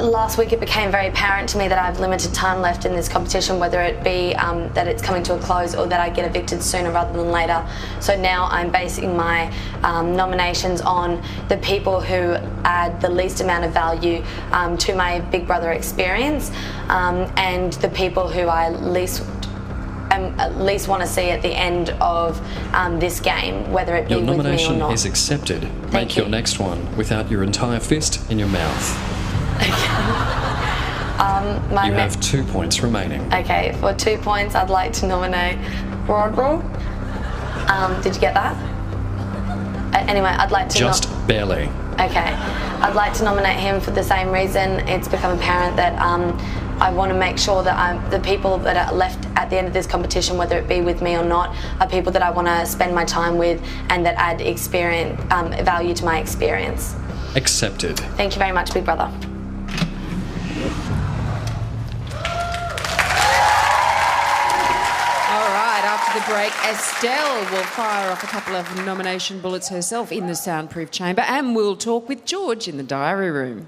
last week it became very apparent to me that I have limited time left in this competition, whether it be that it's coming to a close or that I get evicted sooner rather than later. So now I'm basing my nominations on the people who add the least amount of value to my Big Brother experience, and the people who I at least want to see at the end of this game, whether it be Your with me or nomination not. is accepted. Thank Make your next one without your entire fist in your mouth. You have 2 points remaining. Okay, for 2 points, I'd like to nominate Broadwell. Did you get that? Anyway, I'd like to Just barely. Okay, I'd like to nominate him for the same reason. It's become apparent that I want to make sure that the people that are left at the end of this competition, whether it be with me or not, are people that I want to spend my time with and that add experience, value to my experience. Accepted. Thank you very much, Big Brother. All right, after the break, Estelle will fire off a couple of nomination bullets herself in the soundproof chamber, and we'll talk with George in the diary room.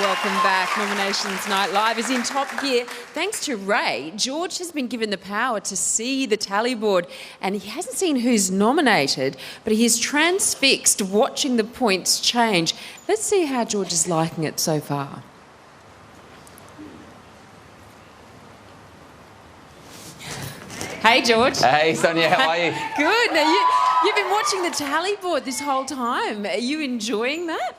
Welcome back. Nominations Night Live is in top gear. Thanks to Ray, George has been given the power to see the tally board, and he hasn't seen who's nominated, but he is transfixed watching the points change. Let's see how George is liking it so far. Hey, George. Hey, Sonia, how are you? Good. Now, you've been watching the tally board this whole time. Are you enjoying that?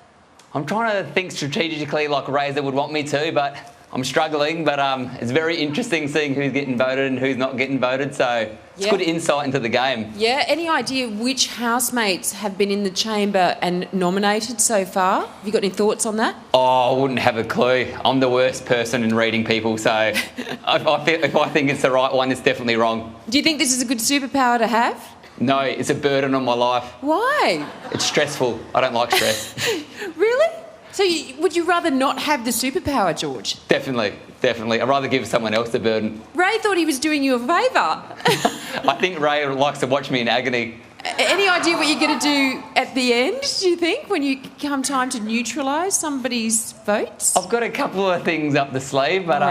I'm trying to think strategically like Razor would want me to, but I'm struggling. But it's very interesting seeing who's getting voted and who's not getting voted, so it's good insight into the game. Yeah, any idea which housemates have been in the chamber and nominated so far? Have you got any thoughts on that? Oh, I wouldn't have a clue. I'm the worst person in reading people, so if I think it's the right one, it's definitely wrong. Do you think this is a good superpower to have? No, it's a burden on my life. Why? It's stressful. I don't like stress. Really? So would you rather not have the superpower, George? Definitely. I'd rather give someone else the burden. Ray thought he was doing you a favour. I think Ray likes to watch me in agony. Any idea what you're going to do at the end, do you think, when you come time to neutralise somebody's votes? I've got a couple of things up the sleeve, but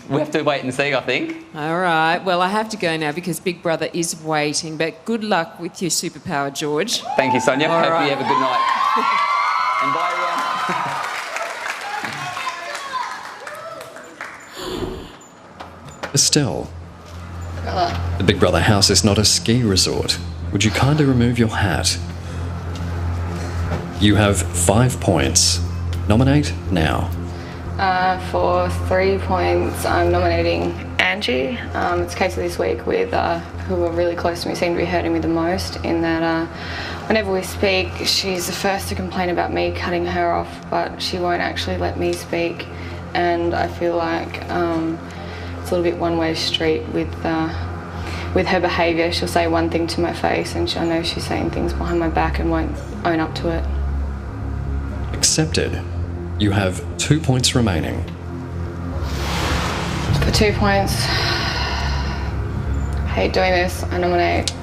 we have to wait and see, I think. All right. Well, I have to go now because Big Brother is waiting, but good luck with your superpower, George. Thank you, Sonia. All Hope right. you have a good night. And bye, everyone. Estelle, the Big Brother house is not a ski resort. Would you kindly remove your hat? You have 5 points. Nominate now. For 3 points, I'm nominating Angie. It's a case of this week with who are really close to me, seem to be hurting me the most, in that whenever we speak, she's the first to complain about me cutting her off, but she won't actually let me speak. And I feel like it's a little bit one-way street with her behaviour. She'll say one thing to my face, and I know she's saying things behind my back and won't own up to it. Accepted. You have 2 points remaining. For 2 points, I hate doing this. I nominate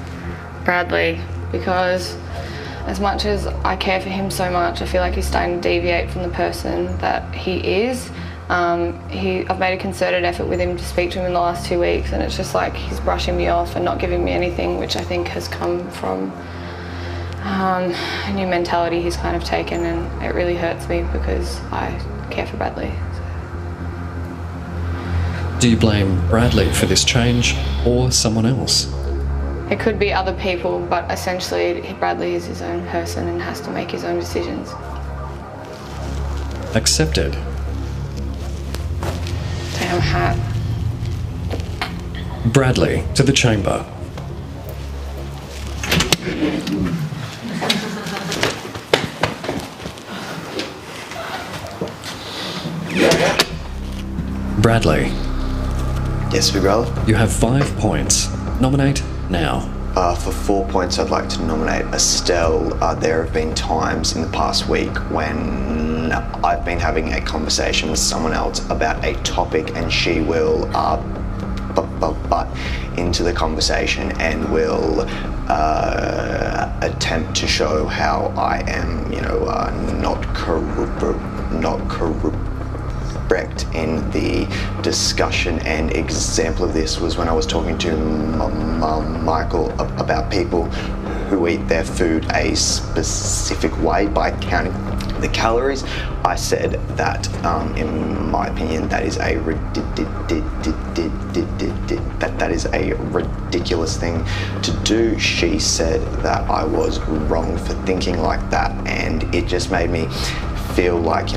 Bradley because as much as I care for him so much, I feel like he's starting to deviate from the person that he is. I've made a concerted effort with him to speak to him in the last 2 weeks, and it's just like he's brushing me off and not giving me anything, which I think has come from a new mentality he's kind of taken, and it really hurts me because I care for Bradley. Do you blame Bradley for this change or someone else? It could be other people, but essentially Bradley is his own person and has to make his own decisions. Accepted. Damn hat. Bradley to the chamber. Bradley. Yes, Big Brother? You have 5 points. Nominate now. For 4 points, I'd like to nominate Estelle. There have been times in the past week when I've been having a conversation with someone else about a topic, and she will butt into the conversation and will attempt to show how I am, not correct in the discussion. And example of this was when I was talking to Michael about people who eat their food a specific way by counting the calories. I said that, in my opinion, that is a ridiculous thing to do. She said that I was wrong for thinking like that, and it just made me feel like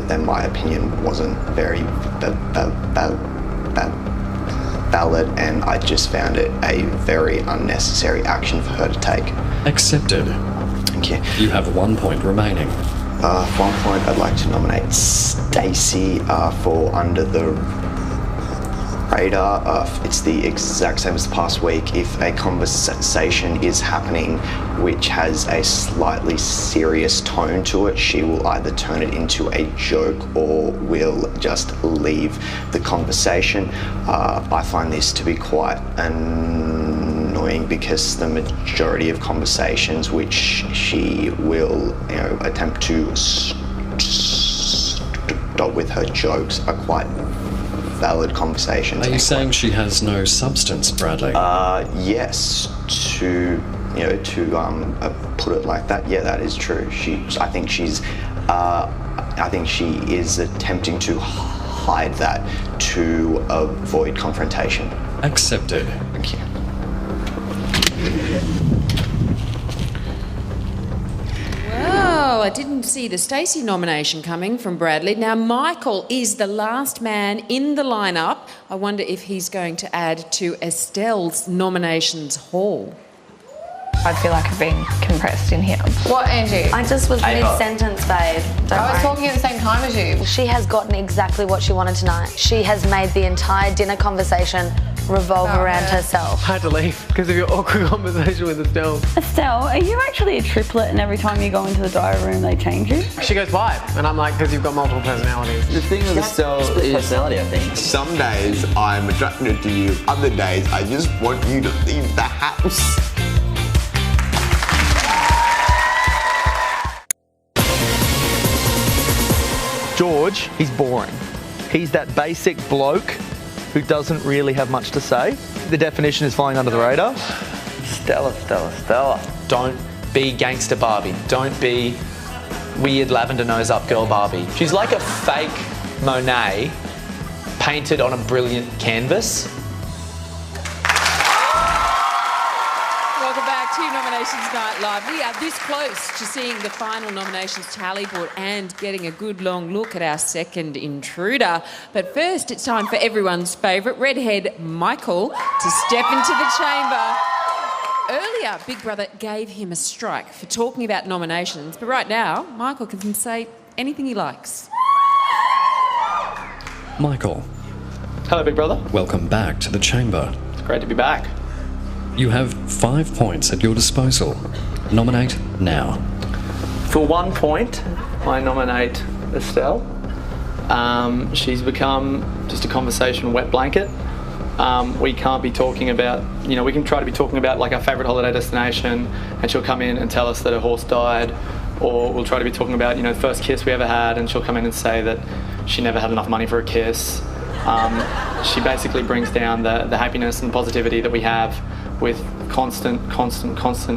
that my opinion wasn't very valid, and I just found it a very unnecessary action for her to take. Accepted. Thank you. You have 1 point remaining. 1 point, I'd like to nominate Stacey for Under the radar. It's the exact same as the past week. If a conversation is happening which has a slightly serious tone to it, she will either turn it into a joke or will just leave the conversation. I find this to be quite annoying because the majority of conversations which she will, attempt to stop with her jokes are quite valid conversations. Are you saying she has no substance, Bradley? Yes. To put it like that, yeah, that is true. I think she is attempting to hide that to avoid confrontation. Accepted. Thank you. Well, I didn't see the Stacey nomination coming from Bradley. Now, Michael is the last man in the lineup. I wonder if he's going to add to Estelle's nominations haul. I feel like I've been compressed in here. What, Angie? I just was mid-sentence, babe. I was talking at the same time as you. She has gotten exactly what she wanted tonight. She has made the entire dinner conversation revolve around herself. I had to leave because of your awkward conversation with Estelle. Estelle, are you actually a triplet and every time you go into the diary room they change you? She goes, why? And I'm like, because you've got multiple personalities. The thing with Estelle is personality, I think. Some days I'm attracted to you, other days I just want you to leave the house. George, he's boring. He's that basic bloke who doesn't really have much to say. The definition is flying under the radar. Stella. Don't be gangster Barbie. Don't be weird lavender nose up girl Barbie. She's like a fake Monet painted on a brilliant canvas. Welcome back to Nominations Night Live. We are this close to seeing the final nominations tally board and getting a good long look at our second intruder. But first, it's time for everyone's favourite redhead, Michael, to step into the chamber. Earlier, Big Brother gave him a strike for talking about nominations, but right now, Michael can say anything he likes. Michael. Hello, Big Brother. Welcome back to the chamber. It's great to be back. You have 5 points at your disposal. Nominate now. For 1 point, I nominate Estelle. She's become just a conversation wet blanket. We can't be talking about, we can try to be talking about like our favourite holiday destination and she'll come in and tell us that her horse died, or we'll try to be talking about, the first kiss we ever had and she'll come in and say that she never had enough money for a kiss. She basically brings down the happiness and positivity that we have with constant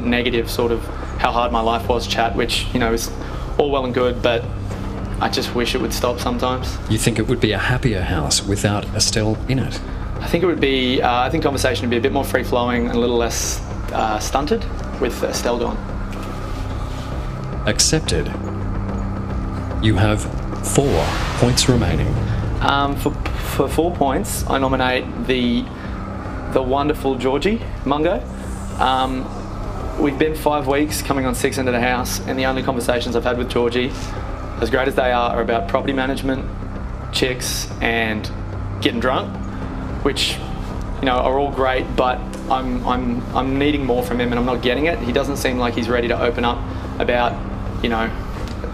negative sort of how hard my life was chat, which, is all well and good, but I just wish it would stop sometimes. You think it would be a happier house without Estelle in it? I think it would be, I think conversation would be a bit more free-flowing and a little less stunted with Estelle gone. Accepted. You have 4 points remaining. For 4 points, I nominate the wonderful Georgie Mungo. We've been 5 weeks coming on 6 into the house, and the only conversations I've had with Georgie, as great as they are about property management, chicks, and getting drunk, which are all great, but I'm needing more from him and I'm not getting it. He doesn't seem like he's ready to open up about,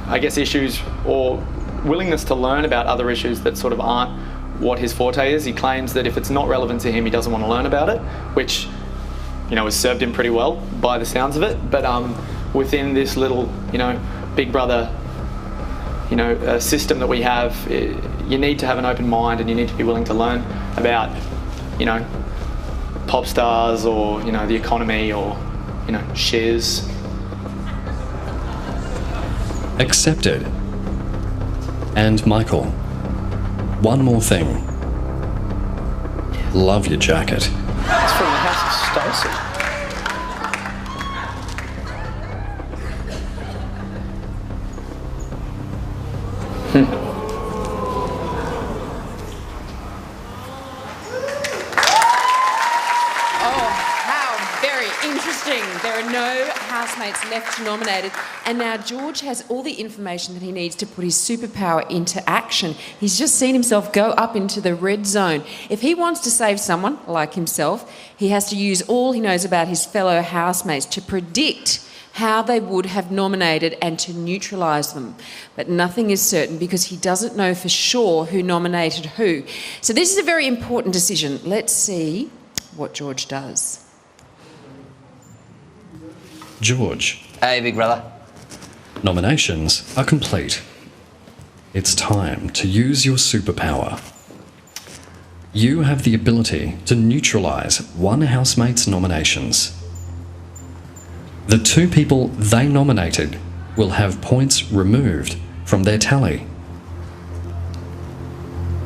I guess issues or willingness to learn about other issues that sort of aren't what his forte is. He claims that if it's not relevant to him, he doesn't want to learn about it, which, has served him pretty well by the sounds of it. But within this little, Big Brother, system that we have, you need to have an open mind and you need to be willing to learn about, pop stars or, the economy or, shares. Accepted. And Michael, one more thing. Love your jacket. It's from the House of Stacey. Oh, how very interesting. There are no housemates left nominated. And now George has all the information that he needs to put his superpower into action. He's just seen himself go up into the red zone. If he wants to save someone like himself, he has to use all he knows about his fellow housemates to predict how they would have nominated and to neutralise them. But nothing is certain because he doesn't know for sure who nominated who. So this is a very important decision. Let's see what George does. George. Hey, big brother. Nominations are complete. It's time to use your superpower. You have the ability to neutralise one housemate's nominations. The two people they nominated will have points removed from their tally.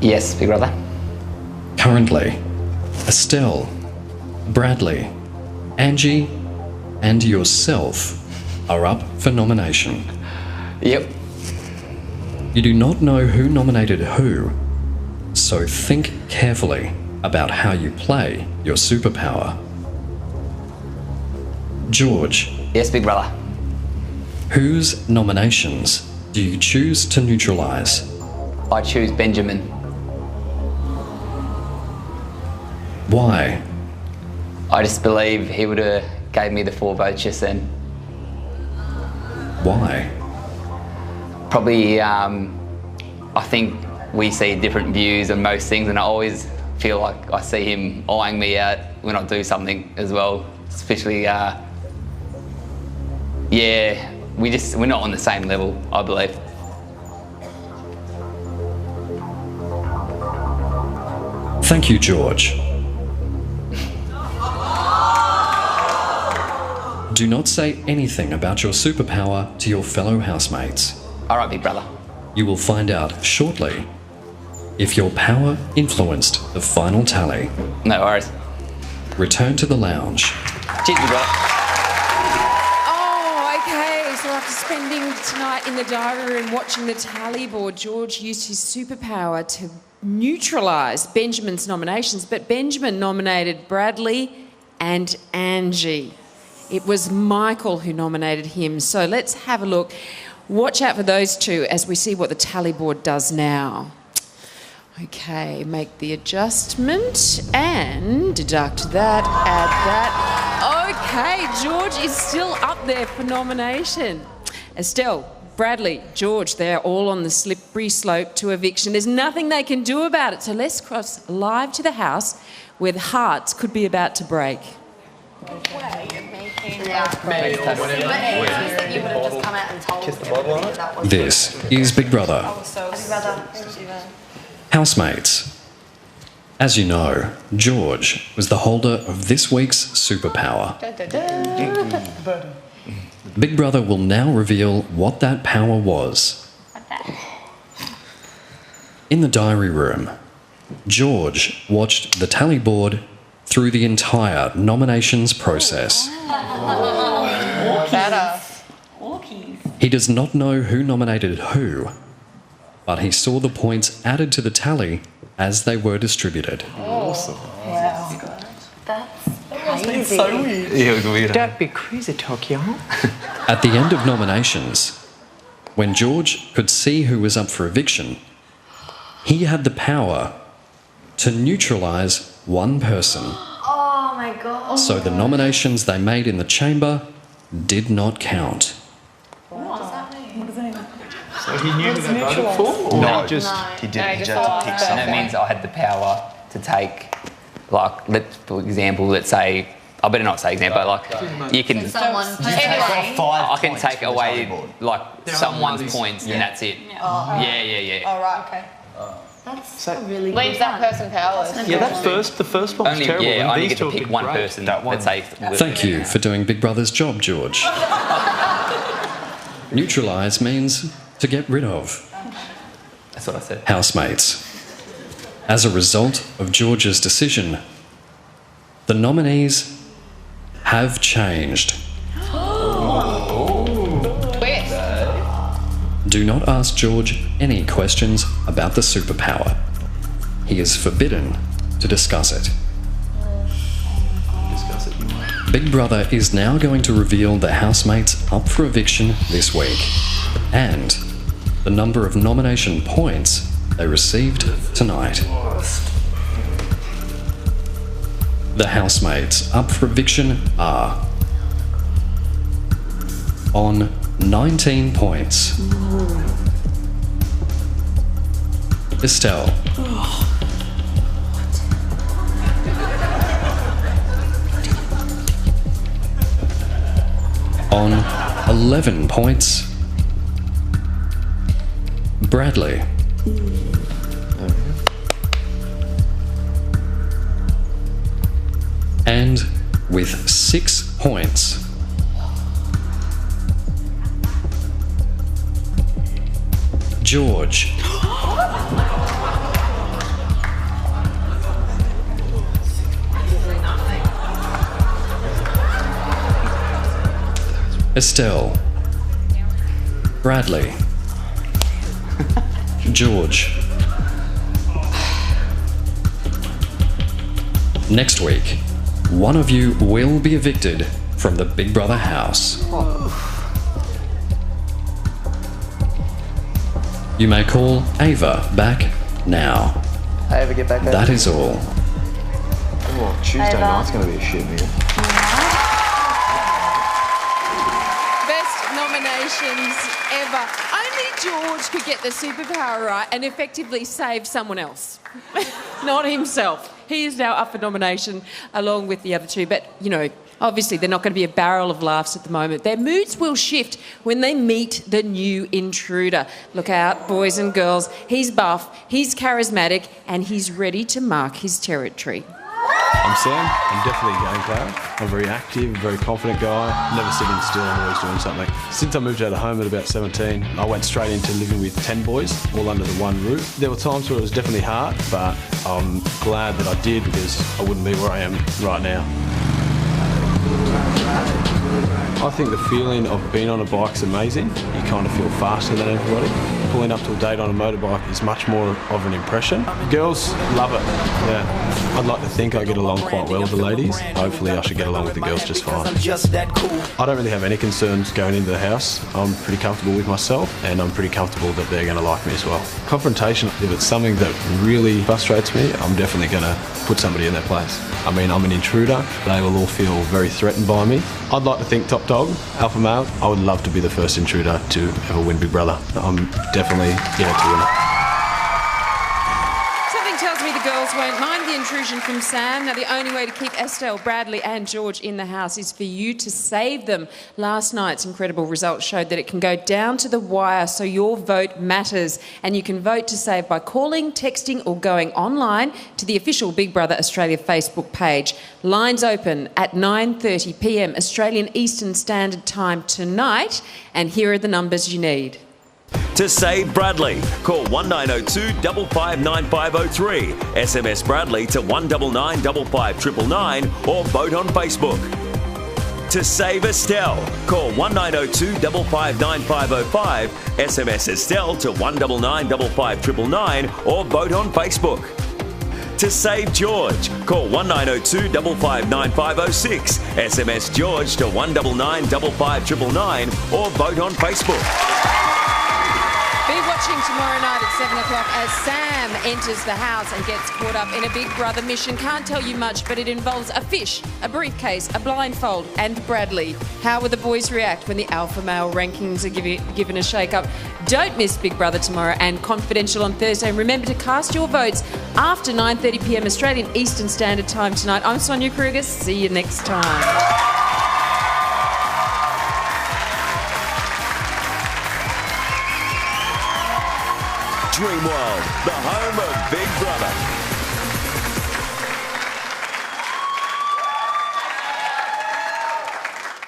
Yes, big brother. Currently, Estelle, Bradley, Angie, and yourself are up for nomination. Yep. You do not know who nominated who, so think carefully about how you play your superpower. George. Yes, big brother. Whose nominations do you choose to neutralise? I choose Benjamin. Why? I just believe he would have gave me the 4 votes just then. Why? Probably, I think we see different views on most things, and I always feel like I see him eyeing me out when I do something as well, especially yeah, we're not on the same level, I believe. Thank you, George. Do not say anything about your superpower to your fellow housemates. All right, big brother. You will find out shortly if your power influenced the final tally. No worries. Return to the lounge. Cheers, big brother. So after spending tonight in the diary room watching the tally board, George used his superpower to neutralise Benjamin's nominations, but Benjamin nominated Bradley and Angie. It was Michael who nominated him. So let's have a look. Watch out for those two as we see what the tally board does now. Okay, make the adjustment and deduct that, add that. Okay, George is still up there for nomination. Estelle, Bradley, George, they're all on the slippery slope to eviction. There's nothing they can do about it. So let's cross live to the house where the hearts could be about to break. This is Big Brother. Housemates. As you know, George was the holder of this week's superpower. Big Brother will now reveal what that power was. In the diary room, George watched the tally board through the entire nominations process. He does not know who nominated who, but he saw the points added to the tally as they were distributed. Awesome. Wow. That's crazy. So weird. Yeah, it was weird. Don't be crazy, Tokyo. At the end of nominations, when George could see who was up for eviction, he had the power to neutralise one person. Oh my God. So the nominations they made in the chamber did not count. What does that mean? What does that mean? So he knew who they voted for? No, He didn't. He just had to pick And something. that means I had the power to take, like, for example, let's say, I better not say example, like, you can... I can take away, like, someone's points and that's it. Yeah. Oh, right, okay. That's really Leaves that person powerless. Yeah, the first one was terrible. Yeah, and I only these get two to have pick been one great. person. That one. Let's say... Thank you for doing Big Brother's job, George. Neutralise means to get rid of. That's what I said. Housemates. As a result of George's decision, the nominees have changed. Do not ask George any questions about the superpower. He is forbidden to discuss it. Big Brother is now going to reveal the housemates up for eviction this week and the number of nomination points they received tonight. The housemates up for eviction are on 19 points. Estelle. On 11 points. Bradley. And with 6 points. George. Estelle. Bradley. George. Next week, one of you will be evicted from the Big Brother house. You may call Ava back now. Ava, get back. That is all. Oh, Tuesday night's going to be a shit, man. Best nominations ever. Only George could get the superpower right and effectively save someone else, not himself. He is now up for nomination along with the other two, but, you know, obviously they're not going to be a barrel of laughs at the moment. Their moods will shift when they meet the new intruder. Look out, boys and girls. He's buff, he's charismatic, and he's ready to mark his territory. I'm Sam. I'm definitely a game player. I'm a very active, very confident guy. Never sitting still, I'm always doing something. Since I moved out of home at about 17, I went straight into living with 10 boys, all under the one roof. There were times where it was definitely hard, but I'm glad that I did because I wouldn't be where I am right now. I think the feeling of being on a bike's amazing. You kind of feel faster than everybody. Pulling up to a date on a motorbike is much more of an impression. Girls love it, yeah. I'd like to think I get along quite well with the ladies. Hopefully I should get along with the girls just fine. I don't really have any concerns going into the house. I'm pretty comfortable with myself and I'm pretty comfortable that they're going to like me as well. Confrontation, if it's something that really frustrates me, I'm definitely going to put somebody in their place. I mean, I'm an intruder. They will all feel very threatened by me. I'd like to think top dog, alpha male. I would love to be the first intruder to ever win Big Brother. I'm definitely in it to win it. Something tells me the girls won't mind the intrusion from Sam. Now, the only way to keep Estelle, Bradley and George in the house is for you to save them. Last night's incredible results showed that it can go down to the wire, so your vote matters. And you can vote to save by calling, texting or going online to the official Big Brother Australia Facebook page. Lines open at 9:30 p.m. Australian Eastern Standard Time tonight. And here are the numbers you need. To save Bradley, call 1902 55 9503, SMS Bradley to 199 555 or vote on Facebook. To save Estelle, call 1902 55 9505, SMS Estelle to 199 555 or vote on Facebook. To save George, call 1902 55 9506, SMS George to 199 555 or vote on Facebook. Be watching tomorrow night at 7 o'clock as Sam enters the house and gets caught up in a Big Brother mission. Can't tell you much, but it involves a fish, a briefcase, a blindfold and Bradley. How will the boys react when the alpha male rankings are given a shake-up? Don't miss Big Brother tomorrow and Confidential on Thursday. And remember to cast your votes after 9:30 p.m. Australian Eastern Standard Time tonight. I'm Sonia Kruger. See you next time. Dreamworld, the home of Big Brother.